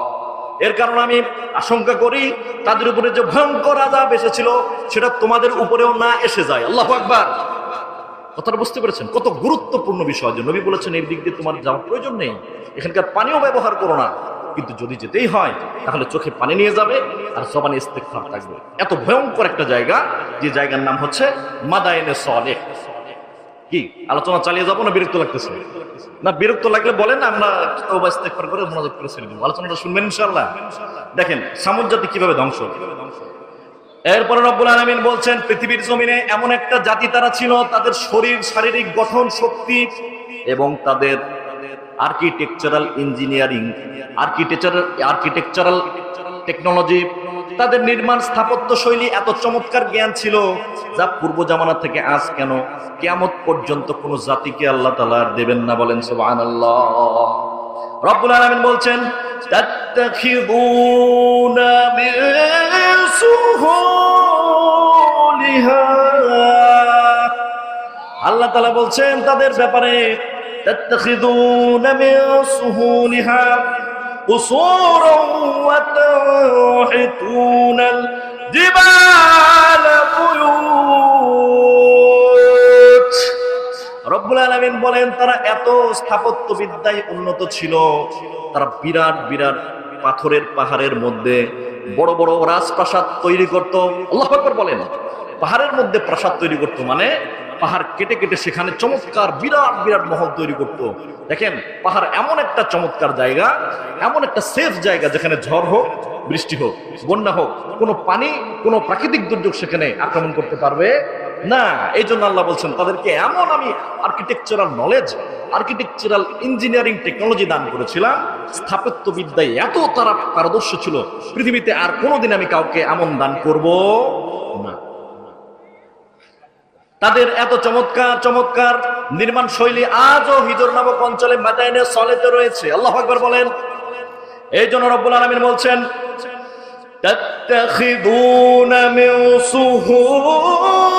এর কারণ আমি আশঙ্কা করি তাদের উপরে যে ভয়ঙ্কর আযাব এসেছিল সেটা তোমাদের উপরেও না এসে যায়। আল্লাহু আকবার। কথাটা বুঝতে পেরেছেন? কত গুরুত্বপূর্ণ বিষয় যে নবী বলেছেন এই দিক দিয়ে তোমার যাওয়ার প্রয়োজন নেই, এখানকার পানিও ব্যবহার করো না, কিন্তু যদি যেতেই হয় তাহলে চোখে পানি নিয়ে যাবে আর জবানে ইস্তিগফার থাকবে। এত ভয়ঙ্কর একটা জায়গা, যে জায়গার নাম হচ্ছে মাদাইনে সলেহ। কি আলোচনা চালিয়ে যাবো না বিরক্ত লাগতেছে? না, বিরক্ত লাগলে বলেন, আমরা তওবা ইস্তিগফার করে মনোযোগ করে ছেড়ে দেব। আলোচনাটা শুনবেন ইনশাআল্লাহ। দেখেন সামুদ জাতি কিভাবে ধ্বংস। এরপরে রব্বুল আলামিন বলছেন, পৃথিবীর জমিনে এমন একটা জাতি তারা ছিল, তাদের শরীর, শারীরিক গঠন শক্তি এবং তাদের আর্কিটেকচারাল ইঞ্জিনিয়ারিং, আর্কিটেকচারাল টেকনোলজি, তাদের নির্মাণ স্থাপত্য শৈলী এত চমৎকার জ্ঞান ছিল যা পূর্ব জামানা থেকে আজ কেন কিয়ামত পর্যন্ত কোন জাতিকে আল্লাহ তাআলা আর দেবেন না। বলেন সুবহানাল্লাহ। রব্বুল আলামিন বলছেন, তাত্তাখিযুনা মিন সুহুলিহা। আল্লাহ তাআলা বলছেন তাদের ব্যাপারে, তাত্তাখিযুনা মিন সুহুলিহা قصورا وتنحتون الجبال بيوت। রব্বুল আলামিন বলেন তারা এত স্থাপত্য বিদ্যায় উন্নত ছিল, তারা বিরাট বিরাট পাথরের পাহাড়ের মধ্যে বড় বড় রাজপ্রাসাদ তৈরি করত। আল্লাহু আকবার বলেন। পাহাড়ের মধ্যে প্রাসাদ তৈরি করত মানে পাহাড় কেটে কেটে সেখানে চমৎকার বিরাট বিরাট মহল তৈরি করত। দেখেন, পাহাড় এমন একটা চমৎকার জায়গা, এমন একটা সেফ জায়গা যেখানে ঝড় হোক, বৃষ্টি হোক, বন্যা হোক, কোনো পানি, কোনো প্রাকৃতিক দুর্যোগ সেখানে আক্রমণ করতে পারবে না। এই জন্য আল্লাহ বলছেন তাদেরকে এমন আমি architectural knowledge, architectural engineering technology দান করেছিলাম, স্থাপত্য বিদ্যায় এত তারা পারদর্শী ছিল, পৃথিবীতে আর কোনোদিন আমি কাউকে এমন দান করব না। তাদের এত চমৎকার চমৎকার নির্মাণ শৈলী আজও হিজর নামক অঞ্চলে মাদাইনে সলেতে রয়েছে। আল্লাহু আকবার বলেন। এই জন্য রব্বুল আলামিন বলছেন, তাত্তাখিযুনা মিন সুহুলিহা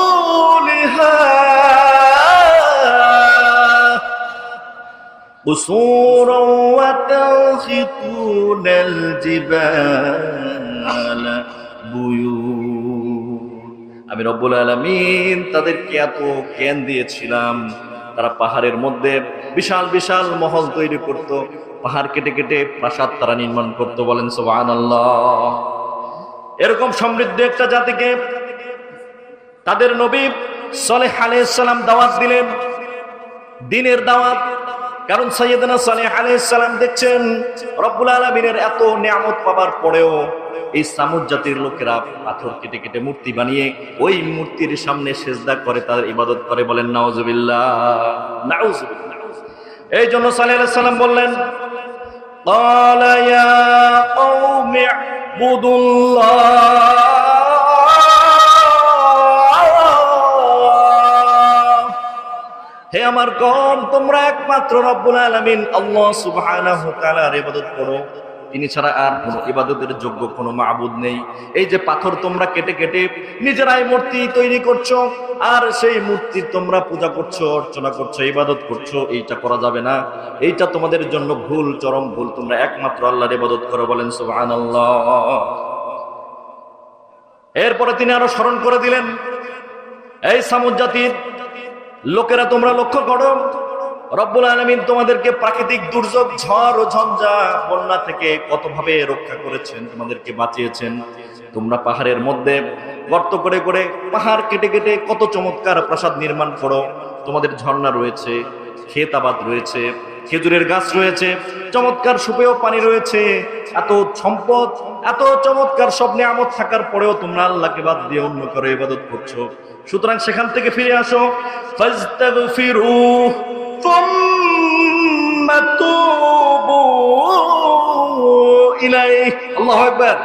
قصورا وتنحتون الجبال بيوت। আমি রব্বুল আলামিন তাদেরকে এত জ্ঞান দিয়েছিলাম, তারা পাহাড়ের মধ্যে বিশাল বিশাল মহল তৈরি করত, পাহাড় কেটে কেটে প্রাসাদ তারা নির্মাণ করত। বলেন সুবহানাল্লাহ। এরকম সমৃদ্ধ একটা জাতিকে তাদের নবী সালেহ আলাইহিস সালাম দাওয়াত দিলেন, দ্বীনের দাওয়াত। কারণ সাইয়েদনা সালেহ আলাইহিস সালাম দেখছেন রব্বুল আলামিনের এত নিয়ামত পাবার পরেও এই সামুদ জাতির লোকেরা পাথর কেটে কেটে মূর্তি বানিয়ে ওই মূর্তির সামনে সিজদা করে, তাদের ইবাদত করে। বলেন নাউজুবিল্লাহ, নাউজুবিল্লাহ। এই জন্য সালেহ আলাইহিস সালাম বললেন, ক্বালা ইয়া কওমি ইবুদুল্লাহ, হে আমার কওম, তোমরা একমাত্র রব্বুল আলামিন আল্লাহ সুবহানাহু ওয়া তাআলার ইবাদত করো, তিনি ছাড়া আর কোনো ইবাদতের যোগ্য কোনো মাবুদ নেই। এই যে পাথর তোমরা কেটে কেটে নিজেরাই মূর্তি তৈরি করছো, আর সেই মূর্তির তোমরা পূজা করছো, অর্চনা করছো, ইবাদত করছো, এইটা করা যাবে না। এইটা তোমাদের জন্য ভুল, চরম ভুল। তোমরা একমাত্র আল্লাহর ইবাদত করো। বলেন সুবহানাল্লাহ। এরপরে তিনি আরো স্মরণ করে দিলেন, এই সামুদ জাতির লোকেরা তোমরা লক্ষ্য করো, রব্বুল আলামিন তোমাদেরকে প্রাকৃতিক দুর্যোগ, ঝড় ও ঝঞ্ঝা, বন্যা থেকে কতভাবে রক্ষা করেছেন, তোমাদেরকে বাঁচিয়েছেন। তোমরা পাহাড়ের মধ্যে গর্ত করে করে, পাহাড় কেটে কেটে কত চমৎকার প্রাসাদ নির্মাণ করো। তোমাদের ঝর্ণা রয়েছে, ক্ষেত আবাদ রয়েছে, খেজুরের গাছ রয়েছে, চমৎকার সুপেয় পানি রয়েছে। এত সম্পদ, এত চমৎকার সব নিয়ামত থাকার পরেও তোমরা আল্লাহকে বাদ দিয়ে অন্য কারো ইবাদত করছো। সুতরাং সেখান থেকে ফিরে আসো। ফাস্তাগফিরু থুম্মা তুবু ইলাইহি। আল্লাহু আকবার।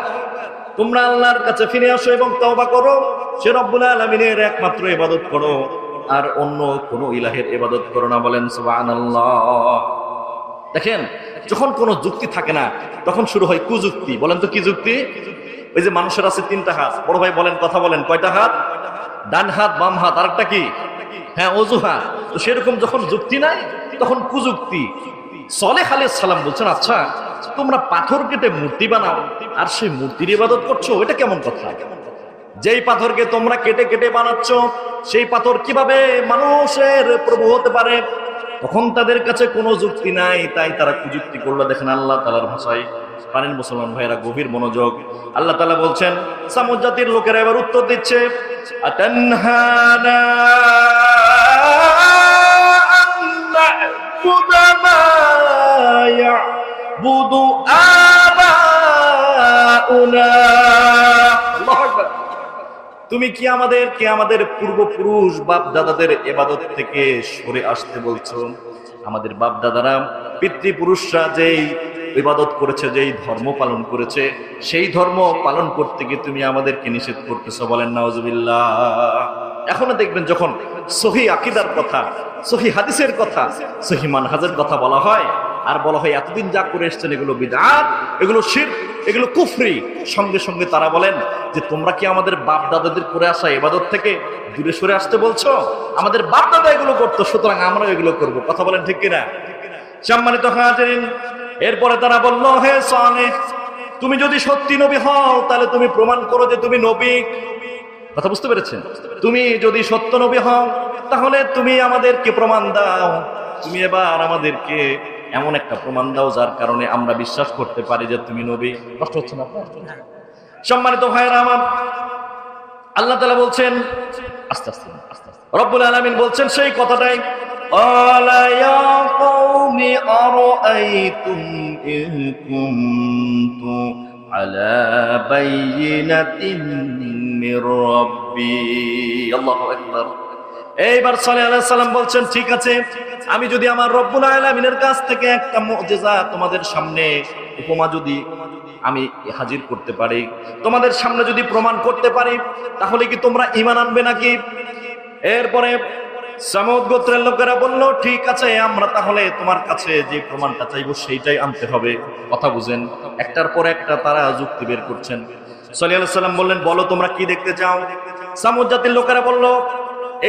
তোমরা আল্লাহর কাছে ফিরে আসো এবং তওবা করো। সে রব্বুল আলামিনের একমাত্র ইবাদত করো, আর অন্য কোনো ইলাহের ইবাদত করো না। বলেন সুবহানাল্লাহ। দেখেন, যখন কোনো যুক্তি থাকে না তখন শুরু হয় কুযুক্তি। বলেন তো কি যুক্তি? ওই যে মানুষের আছে তিনটা হাত, বড় ভাই বলেন, কথা বলেন, কয়টা হাত? ডান হাত, বাম হাত, আরেকটা কি? হ্যাঁ, অজুহাত। তো সেরকম যখন যুক্তি নাই তখন কুযুক্তি। সালেহ আলাইহিস সালাম বলছেন, আচ্ছা তোমরা পাথর কেটে মূর্তি বানাও আর সেই মূর্তির ইবাদত করছো, এটা কেমন কথা? যেই পাথরকে তোমরা কেটে কেটে বানাচ্ছ, সেই পাথর কিভাবে মানুষের প্রভু হতে পারে? তখন তাদের কাছে কোনো যুক্তি নাই, তাই তারা কুযুক্তি করলো। দেখেন আল্লাহ তাআলার ভাষায়, পারেন মুসলমান ভাইরা, গভীর মনোযোগ। আল্লাহ তাআলা বলছেন, সামুদ জাতির লোকেরা এবার উত্তর দিচ্ছে, আতানহানা আন না'বুদা মা ইয়া'বুদু আবাউনা। আল্লাহু আকবার। তুমি কি আমাদের পূর্বপুরুষ বাপ দাদাদের ইবাদত থেকে সরে আসতে বলছো? আমাদের বাপ দাদারা, পিতৃপুরুষরা যেই ইবাদত করেছে, যেই ধর্ম পালন করেছে, সেই ধর্ম পালন করতে গিয়ে তুমি আমাদেরকে নিষেধ করতেছো। বলেন নাউজুবিল্লাহ। এখনো দেখবেন যখন সহি আকীদার কথা, সহি হাদিসের কথা, সহি মানহাজের কথা বলা হয়, আর বলা হয় এতদিন যা করে এসছেন এগুলো বিদআত, এগুলো শিরক, এগুলো কুফরি, সঙ্গে সঙ্গে তারা বলেন যে তোমরা কি আমাদের বাপ দাদাদের করে আসা ইবাদত থেকে দূরে সরে আসতে বলছো? আমাদের বাপ দাদা এগুলো করতো, সুতরাং আমরাও এগুলো করব। কথা বলেন ঠিক কিনা? সম্মানিত হাজিরিন, এরপরে তারা বলল, হে সালেহ, তুমি যদি সত্যি নবী হও তাহলে তুমি প্রমাণ করো যে তুমি নবী। কথা বুঝতে পেরেছেন? তুমি যদি সত্য নবী হও তাহলে তুমি আমাদেরকে প্রমাণ দাও। তুমি এবার আমাদেরকে এমন একটা প্রমাণ দাও যার কারণে আমরা বিশ্বাস করতে পারি যে তুমি নবী। কষ্ট হচ্ছে না? সম্মানিত ভাইরা আমার, আল্লাহ তাআলা বলছেন, আস্তে আস্তে রব্বুল আলামিন বলছেন সেই কথাটাই, ক্বালা ইয়া কওমি আরাআইতুম ইন কুনতু আলা বাইয়িনাতিন মির রাব্বি। আল্লাহু আকবার। এইবার সালেহ আলাইহিস সালাম বলছেন, ঠিক আছে, আমি যদি আমার রব্বুল আলামিনের কাছ থেকে একটা মুজিজা তোমাদের সামনে, উপমা যদি আমি হাজির করতে পারি, তোমাদের সামনে যদি প্রমাণ করতে পারি, তাহলে কি তোমরা ঈমান আনবে নাকি? এরপরে সামুদ গোত্রের লোকেরা বলল, ঠিক আছে, আমরা তাহলে তোমার কাছে যে প্রমাণটা চাইবো সেইটাই আনতে হবে। কথা বুঝেন? একটার পর একটা তারা যুক্তি বের করছেন। সালেহ আলাইহিস সালাম বললেন, বলো তোমরা কি দেখতে চাও? সামুদ জাতির লোকেরা বলল,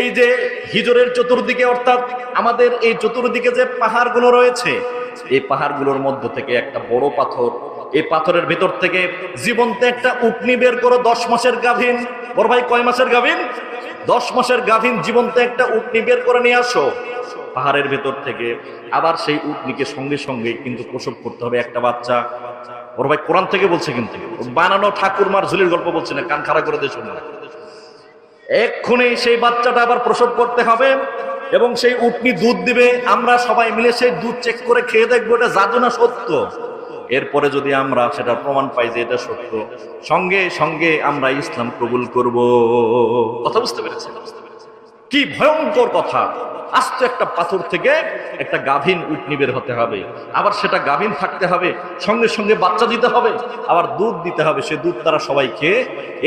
এই যে হিজরের চতুর্দিকে, অর্থাৎ আমাদের এই চতুর্দিকে যে পাহাড়গুলো রয়েছে, এই পাহাড়গুলোর মধ্য থেকে একটা বড় পাথর, এই পাথরের ভিতর থেকে জীবন্ত একটা উটনি বের করো, 10 মাসের গাভীন। বড় ভাই, কয় মাসের গাভীন? 10 মাসের গাভীন জীবন্ত একটা উটনি বের করে নিয়ে আসো পাহাড়ের ভেতর থেকে। আবার সেই উটনিকে সঙ্গে সঙ্গে কিন্তু প্রসব করতে হবে একটা বাচ্চা। বড় ভাই, কোরআন থেকে বলছে, কিন্তু বানানো ঠাকুরমার ঝুলির গল্প বলছে না, কান খাড়া করে দিয়ে শুনুন। এক্ষুনি সেই বাচ্চাটা আবার প্রসব করতে হবে এবং সেই উটনি দুধ দিবে। আমরা সবাই মিলে সেই দুধ চেক করে খেয়ে দেখবো এটা জাদু না সত্য। এরপরে যদি আমরা সেটা প্রমাণ পাই যে এটা সত্য, সঙ্গে সঙ্গে আমরা ইসলাম কবুল করব। কথা বুঝতে পেরেছেন? কি ভয়ঙ্কর কথা! আস্ত একটা পাথর থেকে একটা গাভীন উটনি বের হতে হবে, আবার সেটা গাভীন থাকতে হবে, সঙ্গে সঙ্গে বাচ্চা দিতে হবে, আবার দুধ দিতে হবে। সে দুধ তারা সবাই খেয়ে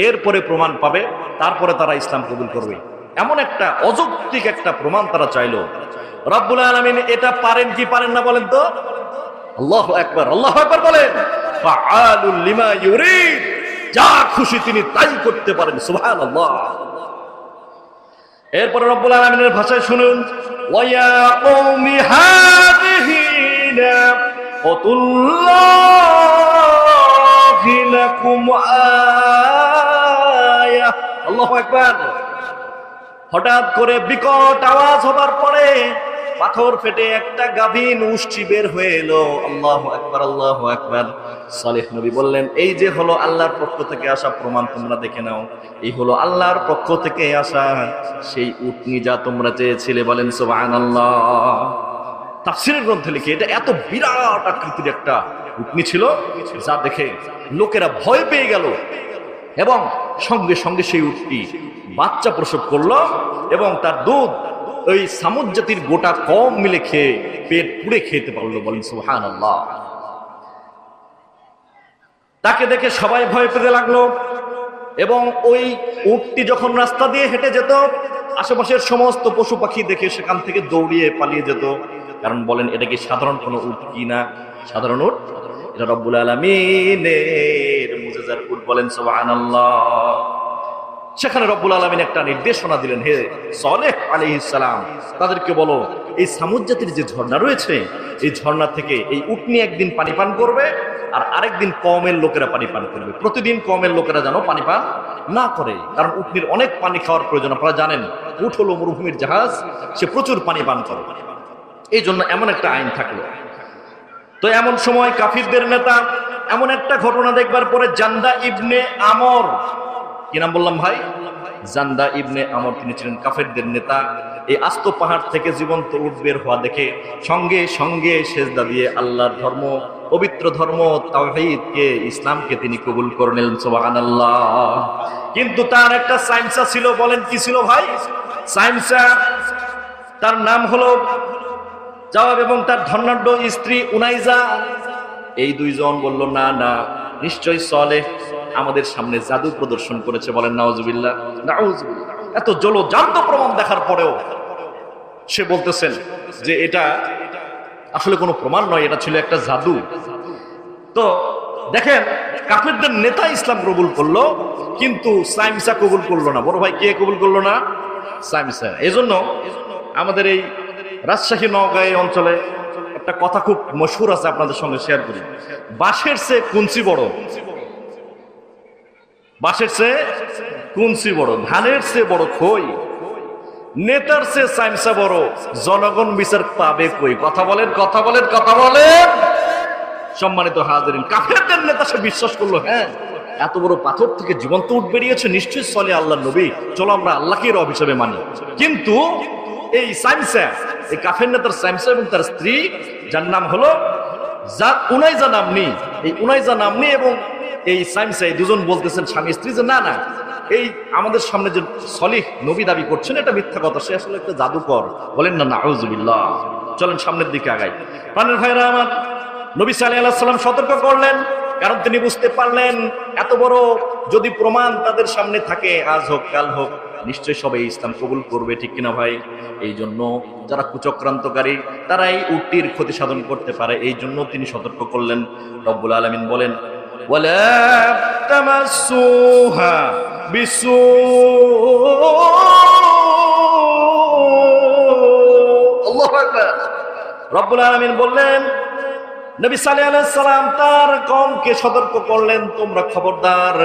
এরপরে প্রমাণ পাবে, তারপরে তারা ইসলাম কবুল করবে। এমন একটা অযৌক্তিক একটা প্রমাণ তারা চাইলো। রব্বুল আলামিন এটা পারেন কি পারেন না বলেন তো? আল্লাহু আকবার, আল্লাহু আকবার বলেন। ফাআলুল লিমা ইউরিদ, যা খুশি তিনি তাই করতে পারেন। সুবহানাল্লাহ। এরপরে রব্বুল আলামিনের ভাষায় শুনুন, ওয়া কওমি হাযিহি নাকুতুল্লাহি লাকুম আয়া। আল্লাহু আকবার। হঠাৎ করে বিকট আওয়াজ হবার পরে পাথর ফেটে একটা গাভীন উষ্ঠি বের হয়ে এলো। আল্লাহু আকবার, আল্লাহু আকবার। সালেহ নবী বললেন, এই যে হলো আল্লাহর পক্ষ থেকে আসা প্রমাণ, তোমরা দেখে নাও, এই হলো আল্লাহর পক্ষ থেকে আসা সেই উটনি যা তোমরা চেয়েছিলে। বলেন সুবহানাল্লাহ। তাফসীরের গ্রন্থে লিখে এটা এত বিরাট আকৃতির একটা উটনি ছিল যা দেখে লোকেরা ভয় পেয়ে গেল, এবং সঙ্গে সঙ্গে সেই উটটি বাচ্চা প্রসব করলো এবং তার দুধ ওই সামুদ জাতির গোটা কম মিলে খেয়ে পেট পুড়ে খেতে পারলো। বলেন সুবহানাল্লাহ। তাকে দেখে সবাই ভয় পেতে লাগলো, এবং ওই উটটি যখন রাস্তা দিয়ে হেঁটে যেত আশেপাশের সমস্ত পশু পাখি দেখে সেখান থেকে দৌড়িয়ে পালিয়ে যেত। কারণ বলেন, এটা কি সাধারণ কোনো উট কি না? সাধারণ উট, এটা রব্বুল আলামিনের মুজিজার উট। বলেন সুবহানাল্লাহ। সেখানে রব্বুল আলামিন একটা নির্দেশনা দিলেন, হে সালেহ আলাইহিস সালাম, তাদেরকে বলো এই সামুদ জাতির যে ঝর্ণা রয়েছে এই ঝর্ণা থেকে এই উটনি একদিন পানি পান করবে আর আরেকদিন কওমের লোকেরা পানি পান করবে। প্রতিদিন কওমের লোকেরা যেন পানি পান না করে, কারণ উটনির অনেক পানি খাওয়ার প্রয়োজন। আপনারা জানেন উট হলো মরুভূমির জাহাজ, সে প্রচুর পানি পান করে, এই জন্য এমন একটা আইন থাকলো। তো এমন সময় কাফিরদের নেতা এমন একটা ঘটনা দেখবার পরে জান্দা ইবনে আমর, কি নাম বললাম ভাই? জান্দা ইবনে আমর, তিনি ছিলেন কাফেরদের নেতা। এই আস্ত পাহাড় থেকে জীবন্ত উট বের হওয়া দেখে সঙ্গে সঙ্গে সেজদা দিয়ে আল্লাহর ধর্ম, পবিত্র ধর্ম তাওহীদকে, ইসলামকে তিনি কবুল করে নিলেন। সুবহানাল্লাহ। কিন্তু তার একটা সাইমসা ছিল। বলেন কি ছিল ভাই? সাইমসা, তার নাম হলো জওয়াব এবং তার ধর্নাঢ্য স্ত্রী উনাইজা। এই দুইজন বলল, না না, নিশ্চয়ই সালেহ আমাদের সামনে জাদু প্রদর্শন করেছে। বলেন নাউজুবিল্লাহ, নাউজুবিল্লাহ। এত জলজান্ত প্রমাণ দেখার পরেও সে বলতেছেন যে এটা আসলে কোনো প্রমাণ নয়, এটা ছিল একটা জাদু। তো দেখেন, কাফেরদের নেতা ইসলাম কবুল করলো, কিন্তু সাইমসা কবুল করলো না। বড় ভাই, কে কবুল করলো না? সাইমসা। এজন্য আমাদের এই রাজশাহী নওগাঁ অঞ্চলে একটা কথা খুব মশহুর আছে, আপনাদের সঙ্গে শেয়ার করি। বাঁশের চেয়ে কুঞ্চি বড়, বাঁশের চেয়ে কুঞ্চি বড়, ধানের চেয়ে বড় খই, নেতার চেয়ে সাইমসা বড়, জনগণ বিচার পাবে কই? কথা বলেন, কথা বলেন, কথা বলেন। সম্মানিত হাজিরিন, কাফেরদের নেতা সে বিশ্বাস করলো, হ্যাঁ এত বড় পাথর থেকে জীবন্ত উট বেরিয়েছে, নিশ্চয়ই চলে আল্লাহ নবী, চলো আমরা আল্লাহকে রব হিসেবে মানি। কিন্তু এই সাইমসা, এই কাফের নেতার সাইমসা এবং তার স্ত্রী, যার নাম হলো উনাইজা নামনি, এই উনাইজা নামনি এবং এই সাইমসা, এই দুজন বলতেছেন স্বামী স্ত্রী যে না না, এই আমাদের সামনে যে সলিহ নবী দাবি করছেন এটা মিথ্যা কথা, সে আসলে একটা জাদুকর। বলেন না নাউজুবিল্লাহ। চলেন সামনের দিকে আগাই। প্রাণের ভাইরা আমার, নবী সাল্লাল্লাহু আলাইহি ওয়াসাল্লাম সতর্ক করলেন, কারণ তিনি বুঝতে পারলেন এত বড় যদি প্রমাণ তাদের সামনে থাকে, আজ হোক কাল হোক, নিশ্চয়ই সবাই ইসলাম কবুল করবে, ঠিক কিনা ভাই? এই জন্য যারা কুচক্রান্তকারী তারা এই উটটির ক্ষতি সাধন করতে পারে, এই জন্য তিনি সতর্ক করলেন। রব্বুল আলামিন বলেন, ওয়ালা তামাসসুহা বিসু, আল্লাহু আকবার। রব্বুল আলামিন বললেন, নবী সাল্লাল্লাহু আলাইহি সাল্লাম তার কওমকে সতর্ক করলেন, তোমরা খবরদার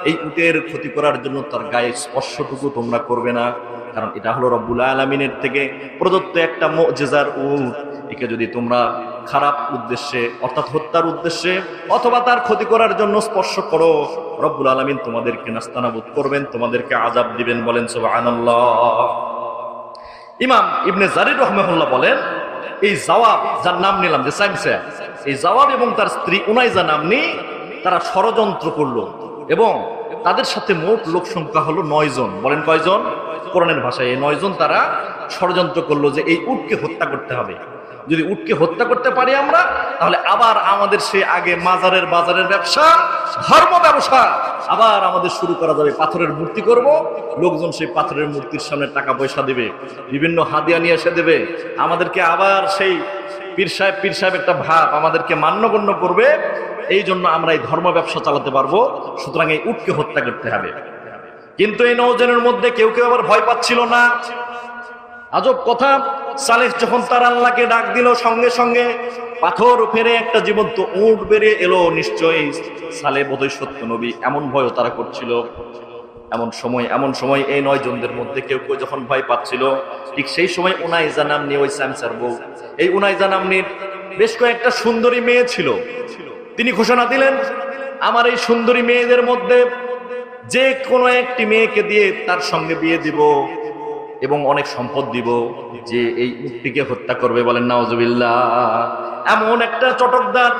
এই উটের ক্ষতি করার জন্য তার গায়ে স্পর্শটুকু তোমরা করবে না, কারণ এটা হলো রব্বুল আলামিনের থেকে প্রদত্ত একটা মুজিজার উট। একে যদি তোমরা খারাপ উদ্দেশ্যে অর্থাৎ হত্যার উদ্দেশ্যে অথবা তার ক্ষতি করার জন্য স্পর্শ করো, রব্বুল আলামিন তোমাদেরকে নাস্তানাবুদ করবেন, তোমাদেরকে আযাব দিবেন। বলেন সুবহানাল্লাহ। ইমাম ইবনে জারির রাহমাহুল্লাহ বলেন, এই জওয়াব, যার নাম নিলাম যে সাইমসা, এই জওয়াব এবং তার স্ত্রী উনাইজা নামনি, তারা ষড়যন্ত্র করলো এবং তাদের সাথে মোট লোক সংখ্যা হলো 9 জন। বলেন কয়জন? কোরআনের ভাষায় এই 9 জন তারা ষড়যন্ত্র করলো যে এই উটকে হত্যা করতে হবে। যদি উটকে হত্যা করতে পারি আমরা, তাহলে আবার আমাদের সে আগে মাজারের বাজারের ব্যবসা, ধর্ম ব্যবসা আবার আমাদের শুরু করা যাবে। পাথরের মূর্তি করব, লোকজন সেই পাথরের মূর্তির সামনে টাকা পয়সা দেবে, বিভিন্ন হাদিয়া নিয়ে এসে দেবে, আমাদেরকে আবার সেই পীর সাহেব একটা ভাব আমাদেরকে মান্যগণ্য করবে, এই জন্য আমরা এই ধর্ম ব্যবসা চালাতে পারবো, সুতরাং এই উটকে হত্যা করতে হবে। কিন্তু এই নওজনের মধ্যে কেউ কেউ আবার ভয় পাচ্ছিল না। আজব কথা, সালেহ যখন তার আল্লাহকে ডাক দিল, সঙ্গে সঙ্গে পাথর ফেরে একটা জীবন্ত উট বেরিয়ে এলো। নিশ্চয়ই সালেহ বোধহয় সত্য নবী, এমন ভয়ও তারা করছিল। এমন সময় এই 9 জনদের মধ্যে কেউ কেউ যখন ভয় পাচ্ছিল, ঠিক সেই সময় উনাইজা নাম নিয়ে, ওই স্যামসার বউ, এই উনাইজা নামনির বেশ কয়েকটা সুন্দরী মেয়ে ছিল। তিনি ঘোষণা দিলেন, আমার এই সুন্দরী মেয়েদের মধ্যে যে কোনো একটি মেয়েকে দিয়ে তার সঙ্গে বিয়ে দিব এবং অনেক সম্পদ দিব, যে এই উটটিকে হত্যা করবে। বলেন নাউজুবিল্লাহ। এমন একটা চটকদার,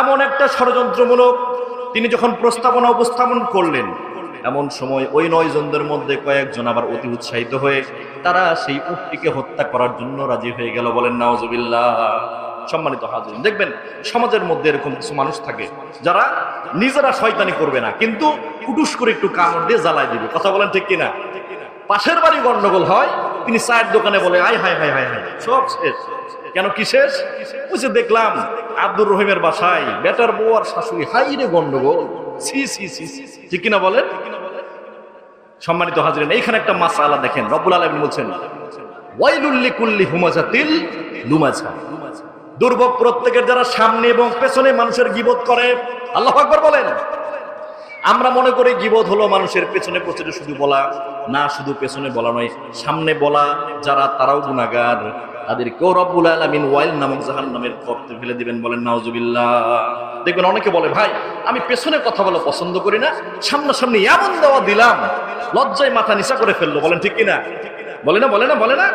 এমন একটা ষড়যন্ত্রমূলক তিনি যখন প্রস্তাবনা উপস্থাপন করলেন, এমন সময় ওই 9 জনদের মধ্যে কয়েকজন আবার অতি উৎসাহিত হয়ে তারা সেই উটটিকে হত্যা করার জন্য রাজি হয়ে গেল। বলেন নাউজুবিল্লাহ। সম্মানিত হাজির, দেখবেন সমাজের মধ্যে এরকম কিছু মানুষ থাকে যারা নিজেরা শয়তানি করবে না, কিন্তু কুটুস করে একটু কামড় দিয়ে জ্বালায় দিবে। কথা বলেন ঠিক কিনা? পাশের বাড়ি গন্ডগোল হয়, তিনি চায়ের দোকানে বলে আয় হায় হায় হায় হায়, সব শেষ। কেন কি শেষ? বুঝে দেখলাম আব্দুর রহিমের বাসায় বেটার বউ আর শাশুড়ি, হাই রে গন্ডগোল, সি সি সি, ঠিক কিনা বলেন? সম্মানিত হাজিরেন, এইখানে একটা মাসআলা দেখেন, রব্বুল আলামিন বলছেন ওয়াইলুল লিকুল্লি হুমাজাতিল লুমাজা, দুর্ভোগ প্রত্যেকের যারা সামনে এবং পেছনে মানুষের গীবত করে। আল্লাহু আকবার বলেন। আমরা মনে করি গীবত হলো মানুষের পেছনে পেছনে শুধু বলা, না, শুধু পেছনে বলা নয়, সামনে বলা যারা তারাও গুনাহগার, তাদেরকেও রব্বুল আলামিন ওয়াইল নামক জাহান্নামের গর্তে ফেলে দিবেন। বলেন নাউজুবিল্লাহ। দেখবেন অনেকে বলে, ভাই আমি পেছনে কথা বলা পছন্দ করি না, সামনাসামনি এমন দেওয়া দিলাম লজ্জায় মাথা নিচা করে ফেললো। বলেন ঠিক কিনা? বলে না বলে না বলে না?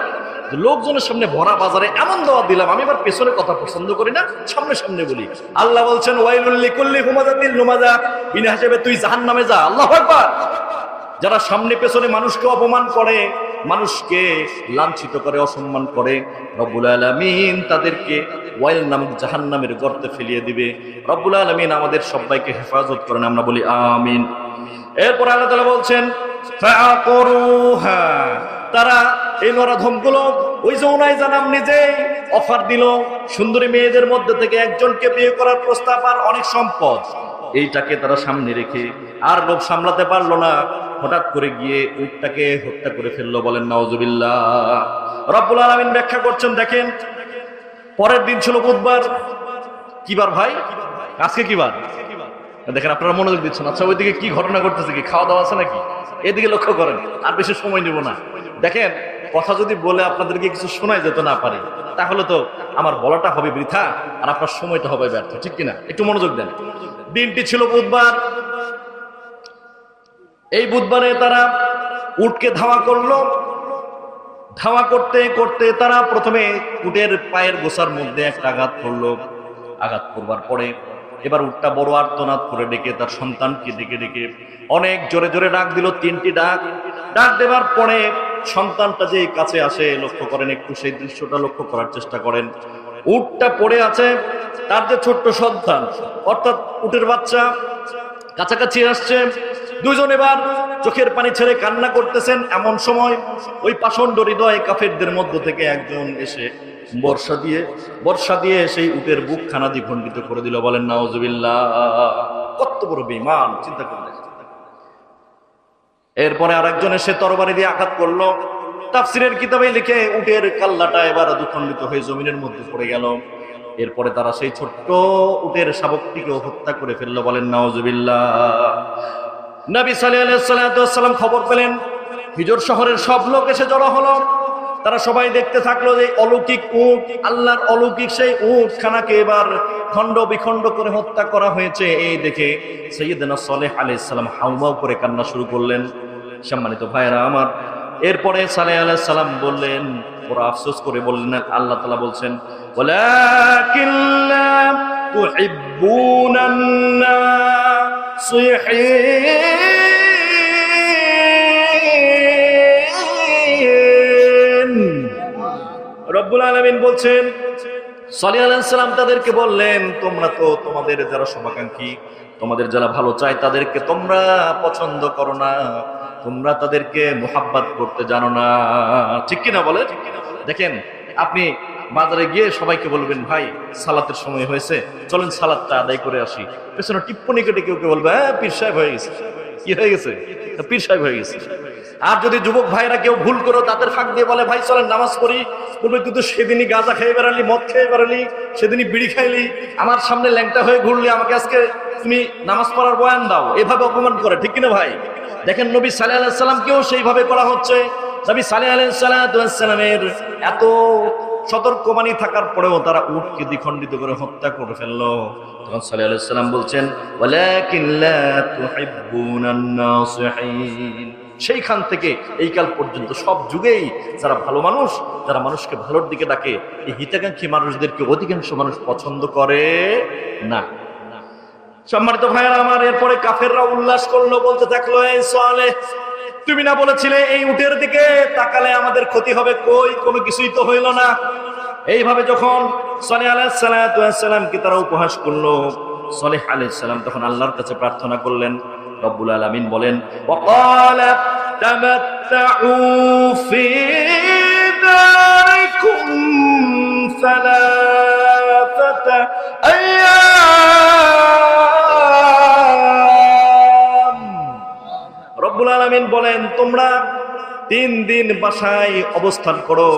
লোকজনের সামনে ভরা বাজারে এমন দেওয়া দিলাম, আমি আবার পেছনে কথা পছন্দ করি না, সামনে সামনে বলি। আল্লাহ বলছেন ওয়াইলুল লিকুল্লি হুমাজাতিল লুমাজা, বিনা হিসেবে তুই জাহান্নামে যা। আল্লাহু আকবার। যারা সামনে পেছনে মানুষকে অপমান করে, মানুষকে লাঞ্ছিত করে, অসম্মান করে, রব্বুল আলামিন তাদেরকে ওয়াইল নামক জাহান্নামের গর্তে ফেলিয়ে দিবে। রব্বুল আলামিন আমাদের সবাইকে হেফাজত করেন, আমরা বলি আমিন। এরপর আল্লাহ তাআলা বলছেন ফাআকুরুহা, তারা এই নরাধমগুলো ওই যে উনাইজা নাম নিজেই অফার দিল, সুন্দরী মেয়েদের মধ্যে থেকে একজনকে বিয়ে করার প্রস্তাব আর অনেক সম্পদ, এইটাকে তারা সামনে রেখে আর লোভ সামলাতে পারলো না, হঠাৎ করে গিয়ে উটটাকে হত্যা করে ফেললো। বলেন নাউজুবিল্লাহ। রব্বুল আলামিন ব্যাখ্যা করছেন, দেখেন পরের দিন ছিল বুধবার। কি বার ভাই? আজকে কি বার? দেখেন আপনারা মনোযোগ দিচ্ছেন। আচ্ছা, ওইদিকে কি ঘটনা ঘটতেছে? কি খাওয়া দাওয়া আছে নাকি? এদিকে লক্ষ্য করেন, আর বেশি সময় নেব না। দেখেন, কথা যদি বলে আপনাদেরকে কিছু শোনাই যেত না পারি, তাহলে তো আমার বলাটা হবে বৃথা আর আপনার সময়টা হবে ব্যর্থ, ঠিক কিনা? একটু মনোযোগ দেন। দিনটি ছিল বুধবার। এই বুধবারে তারা উটকে ধাওয়া করলো। ধাওয়া করতে করতে তারা প্রথমে উটের পায়ের গোছার মধ্যে একটা আঘাত করলো। আঘাত করবার পরে এবার উটটা বড় আর্তনাদ করে ডেকে তার সন্তানকে ডেকে ডেকে অনেক জোরে জোরে ডাক দিল। 3টি ডাক দেওয়ার পরে সন্তানটা যে কাছে আসে, লক্ষ্য করেন, একটু সেই দৃশ্যটা লক্ষ্য করার চেষ্টা করেন। উটটা পড়ে আছে, তার যে ছোট্ট সন্তান অর্থাৎ উটের বাচ্চা কাছাকাছি আসছে। দুইজন এবার চোখের পানি ছেড়ে কান্না করতেছেন। এমন সময় ওই পাষণ্ড হৃদয় কাফেরদের মধ্য থেকে একজন এসে বর্ষা দিয়ে সেই উটের বুকখানা দ্বিখণ্ডিত করে দিল। বলেন নাউজুবিল্লাহ। কত বড় বেঈমান, চিন্তা করলেন। এরপরে আরেকজন এসে তরবারি দিয়ে আঘাত করলো। তাফসীরের কিতাবে লিখে উটের কাল্লাটা এবার দ্বিখণ্ডিত হয়ে জমিনের মধ্যে পড়ে গেল। এরপরে তারা সেই ছোট্ট উটের শাবকটিকে হত্যা করে ফেললো। বলেন নাউজুবিল্লাহ। নবী সাল্লাল্লাহু আলাইহি ওয়াসাল্লাম খবর পেলেন, হিজর শহরের সব লোক এসে জড়ো হলো। তারা সবাই দেখতে থাকলো যে অলৌকিক উট, আল্লাহর অলৌকিক সেই উট খানাকে এবার খণ্ড বিখণ্ড করে হত্যা করা হয়েছে। এই দেখে সাইয়েদনা সালেহ আলাইহিস সালাম হাউমাউ করে কান্না শুরু করলেন। সম্মানিত ভাইরা আমার, এরপরে সালেহ আলাইহিস সালাম বললেন, ওরা আফসোস করে বললেন, আল্লাহ তাআলা বলছেন ওয়ালাকিন লা তুহিব্বুনান নাসিহিন। রব্বুল আলামিন বলছেন, সালেহ আলাইহিস সালাম তাদেরকে বললেন, তোমরা তো তোমাদের যারা শুভাকাঙ্ক্ষী, তোমাদের যারা ভালো চায় তাদেরকে তোমরা পছন্দ করো না, তোমরা তাদেরকে মুহাব্বত করতে জানো না, ঠিক কিনা বলে? দেখেন, আপনি বাজারে গিয়ে সবাইকে বলবেন, ভাই সালাতের সময় হয়েছে, চলেন সালাতটা আদায় করে আসি। পেছনে টিপ্পনি কেটে কেউ কেউ বলবে, হ্যাঁ পীর সাহেব হয়ে গেছে। কি হয়ে গেছে? পীর সাহেব হয়ে গেছে। আর যদি যুবক ভাইরা কেউ ভুল করো, তাদের ফাঁক দিয়ে বলে, ভাই চলেন নামাজ পড়ি, বলবে তুই তো সেদিনই গাঁজা খেয়ে বেড়ালি, মদ খেয়ে বেড়ালি, সেদিনই বিড়ি খাইলি, আমার সামনে ল্যাংটা হয়ে ঘুরলি, আমাকে আজকে তুমি নামাজ পড়ার বয়ান দাও, এভাবে অপমান করে। ঠিক কিনা ভাই? দেখেন নবী সালেহ আলাইহিস সালামকেও সেইভাবে করা হচ্ছে। নবী সালেহ আলাইহিস সালামের এত সতর্কবাণী থাকার পরেও তারা উটকে দ্বিখণ্ডিত করে হত্যা করে ফেললো। তখন সালেহ আলাইহিস সালাম বলছেন, ওয়ালাকিন লা তুহিব্বুনান নাসিহিন। সেইখান থেকে এই কাল পর্যন্ত সব যুগেই যারা ভালো মানুষ, যারা মানুষকে ভালোর দিকে ডাকে, এই হিতাকাঙ্ক্ষী মানুষদেরকে অধিকাংশ মানুষ পছন্দ করে না। সম্মানিত ভাইয়েরা আমার, এরপরে কাফেররা উল্লাস করলো, বলতে থাকলো, এই সালেহ, তুমি না বলেছিলে এই উটের দিকে তাকালে আমাদের ক্ষতি হবে? কই, কোনো কিছুই তো হইল না। এইভাবে যখন সালেহ আলাইহিস সালামকে তারা উপহাস করলো, সালেহ আলাইহিস সালাম তখন আল্লাহর কাছে প্রার্থনা করলেন। রব্বুল আলামিন বলেন, ওয়াকালা তামাত্তাউ ফি দারিকুম সালাসাতা আইয়াম। রব্বুল আলামিন বলেন, তোমরা 3 দিন বাসায় অবস্থান করো,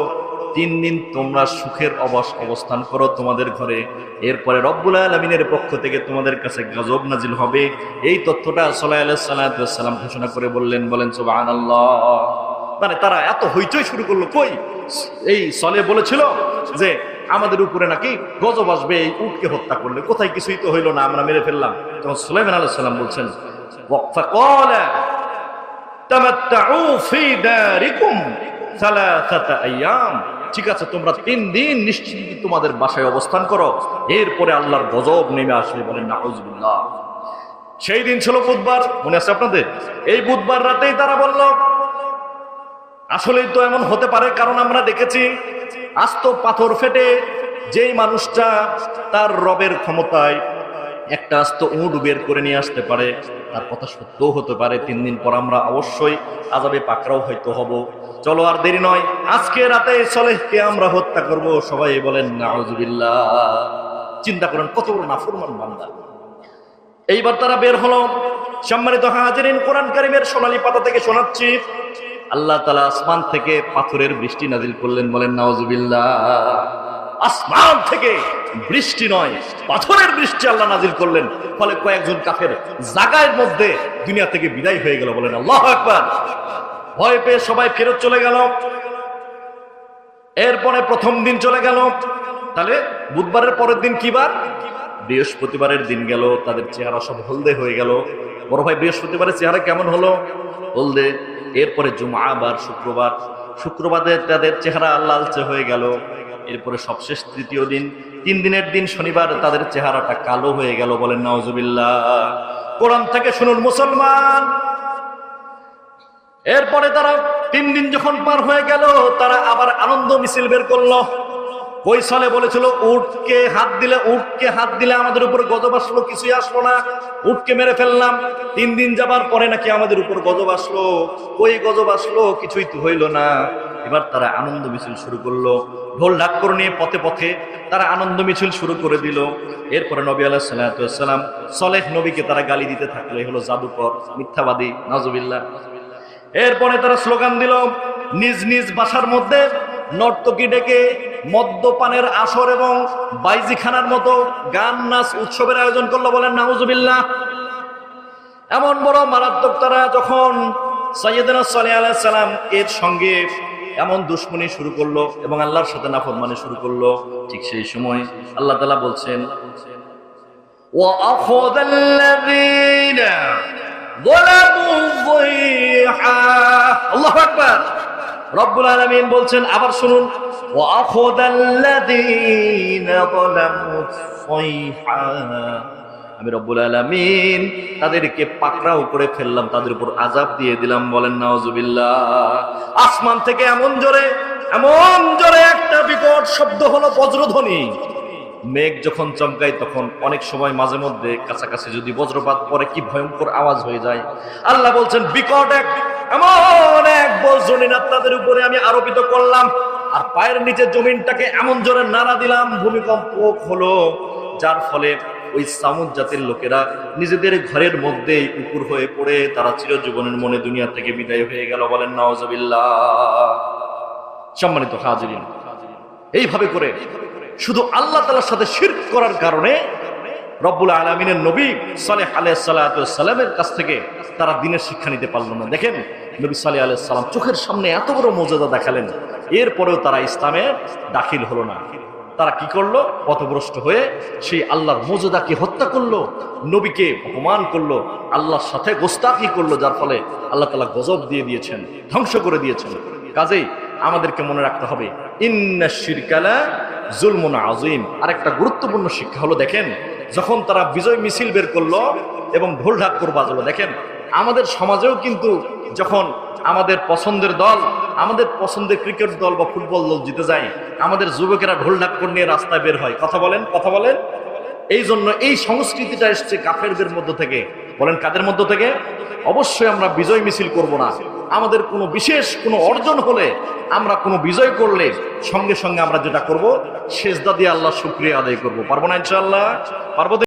3 দিন তোমরা সুখের অবস্থান করো তোমাদের ঘরে। এরপরে রব্বুল আলামিনের পক্ষ থেকে তোমাদের কাছে গজব নাজিল হবে। এই তথ্যটা সালেহ আলাইহিস সালাম ঘোষণা করে বললেন সুবহানাল্লাহ। মানে তারা এত হইচই শুরু করলো, কই এই সালেহ বলেছিল যে আমাদের উপরে নাকি গজব আসবে এই উটকে হত্যা করলে, কোথায় কিছুই তো হইলো না, আমরা মেরে ফেললাম। তখন সুলাইমান আলাইহিস সালাম বলছেন, ফাকালা তামাত্তাউ ফি দারিকুম সালাসাতা আইয়াম। ঠিক আছে, তোমরা 3 দিন নিশ্চিন্তে তোমাদের বাসায় অবস্থান করো, এরপরে আল্লাহর গজব নেমে আসবে। বলেন নাউজুবিল্লাহ। সেই দিন ছিল বুধবার, মনে আছে আপনাদের? এই বুধবার রাতেই তারা বলল, আসলেই তো এমন হতে পারে, কারণ আমরা দেখেছি আস্ত পাথর ফেটে যেই মানুষটা তার রবের ক্ষমতায় একটা আস্ত উট বের করে নিয়ে আসতে পারে, তার কথা সত্যও হতে পারে। 3 দিন পর আমরা অবশ্যই আযাবে পাকড়াও হয়তো হব। চলো আর দেরি নয়, আজকে রাতে সালেহকে আমরা হত্যা করব। সবাই বলেন নাউজুবিল্লাহ। চিন্তা করেন কত বড় নাফরমান বান্দা। এইবার তারা বের হলো। সম্মানিত হাজিরিন, কোরআন কারীমের সোনালী পাতা থেকে শোনাচ্ছি, আল্লাহ তাআলা আসমান থেকে পাথরের বৃষ্টি নাজিল করলেন। বলেন নাউজুবিল্লাহ। আসমান থেকে বৃষ্টি নয়, পাথরের বৃষ্টি আল্লাহ নাজিল করলেন। ফলে কয়েকজন কাফের জায়গার মধ্যে দুনিয়া থেকে বিদায় হয়ে গেল। বলেন আল্লাহু আকবার। ভয় পেয়ে সবাই ফেরত চলে গেল। এরপরে প্রথম দিন চলে গেল। তাহলে বুধবারের পরের দিন কি বার? বৃহস্পতিবারের দিন গেল। তাদের চেহারা সব হলদে হয়ে গেল। বড় ভাই, বৃহস্পতিবারের চেহারা কেমন হলো? হলদে। এরপরে জুমআবার, শুক্রবারে তাদের চেহারা লালচে হয়ে গেল। এরপরে সবশেষ তৃতীয় দিন, 3 দিনের দিন শনিবার, তাদের চেহারাটা কালো হয়ে গেল। বলেন নাউজুবিল্লাহ। কোরআন থেকে শুনুন মুসলমান। এরপরে তারা 3 দিন যখন পার হয়ে গেল, তারা আবার আনন্দ মিছিল বের করলো। কই সালে বলেছিল উটকে হাত দিলে আমাদের উপর গজব আসলো, কিছুই আসলো না, উটকে মেরে ফেললাম। 3 দিন যাবার পরে নাকি আমাদের উপর গজব আসলো। কই গজব আসলো? কিছুই তো হইল না। এবার তারা আনন্দ মিছিল শুরু করলো। ঢোল ঢাক্কর নিয়ে পথে পথে তারা আনন্দ মিছিল শুরু করে দিল। এরপরে নবী আলাইহিস সালাম সালেহ নবীকে তারা গালি দিতে থাকলো, এই হলো জাদুকর, মিথ্যাবাদী, নাউজুবিল্লাহ। এরপরে তারা স্লোগান দিল, নিজ নিজ বাসার মধ্যে নর্তকী ডেকে মদ্যপানের আসর এবং বাইজিখানার মতো গান নাচ উৎসবের আয়োজন করলো। বলেন নাউজুবিল্লাহ। এমন বড় মারাত্মক তারা যখন সাইয়েদনা সালেহ আলাইহিস সালাম এর সঙ্গে এমন দুশ্মনী শুরু করলো এবং আল্লাহর সাথে নাফরমানি শুরু করলো, ঠিক সেই সময় আল্লাহ তাআলা বলছেন, ওয়া আখাযাল্লাযীনা যালামু যায়হা। আল্লাহু আকবার। রব্বুল আলামিন বলছেন, আবার শুনুন, ওয়া আখাযাল্লাযীনা যালামু যায়হা। আমি রব্বুল আলামিন তাদেরকে পাকড়াও করে ফেললাম, তাদের উপর আযাব দিয়ে দিলাম। বলেন নাউজুবিল্লাহ। আসমান থেকে এমন জোরে একটা বিকট শব্দ হলো, বজ্রধ্বনি। মেঘ যখন চমকায় তখন অনেক সময় মাঝে মধ্যে কাছাকাছি যদি বজ্রপাত পড়ে কি ভয়ঙ্কর আওয়াজ হয়ে যায়। আল্লাহ বলছেন, বিকট এমন এক বজ্রনীনাদ তাদের উপরে আমি আরোপিত করলাম। আর পায়ের নিচে জমিনটাকে এমন জোরে নাড়া দিলাম, ভূমিকম্প হলো, যার ফলে ওই সামুদ জাতির লোকেরা নিজেদের ঘরের মধ্যেই উপুর হয়ে পড়ে তারা চিরজীবনের মনে দুনিয়া থেকে বিদায় হয়ে গেল। বলেন নাউজুবিল্লাহ। সম্মানিত হাজিরিন, এইভাবে করে শুধু আল্লাহ তাআলার সাথে শিরক করার কারণে রব্বুল আলামিনের নবী সালেহ আলাইহিস সালাতু ওয়াস সালামের কাছ থেকে তারা দ্বীনের শিক্ষা নিতে পারল না। দেখেন, নবী সালেহ আলাইহিস সালাম চোখের সামনে এত বড় মর্যাদা দেখালেন, এরপরেও তারা ইসলামে দাখিল হলো না। তারা কি করলো? পথভ্রষ্ট হয়ে সেই আল্লাহর মর্যাদাকে হত্যা করলো, নবীকে অপমান করলো, আল্লাহর সাথে গোস্তাকি করলো, যার ফলে আল্লাহ তাআলা গজব দিয়ে দিয়েছেন, ধ্বংস করে দিয়েছেন। কাজেই আমাদেরকে মনে রাখতে হবে, ইন্নাশ শিরকা লা যুলমুন আযীম। আরেকটা গুরুত্বপূর্ণ শিক্ষা হলো, দেখেন যখন তারা বিজয় মিছিল বের করলো এবং ঢোল ঢাক্কর বাজলো, দেখেন আমাদের সমাজেও কিন্তু যখন আমাদের পছন্দের দল, আমাদের পছন্দের ক্রিকেট দল বা ফুটবল দল জিতে যায়, আমাদের যুবকেরা ঢোল ঢাক্কর নিয়ে রাস্তায় বের হয়। কথা বলেন, কথা বলেন। এই জন্য এই সংস্কৃতিটা এসছে কাফেরদের মধ্য থেকে। বলেন কাদের মধ্য থেকে? অবশ্যই আমরা বিজয় মিছিল করব না। আমাদের কোনো বিশেষ কোনো অর্জন হলে, আমরা কোনো বিজয় করলে সঙ্গে সঙ্গে আমরা যেটা করব, সেজদা দিয়ে আল্লাহ শুকরিয়া আদায় করব। পারবো না ইনশাআল্লাহ? পারবো?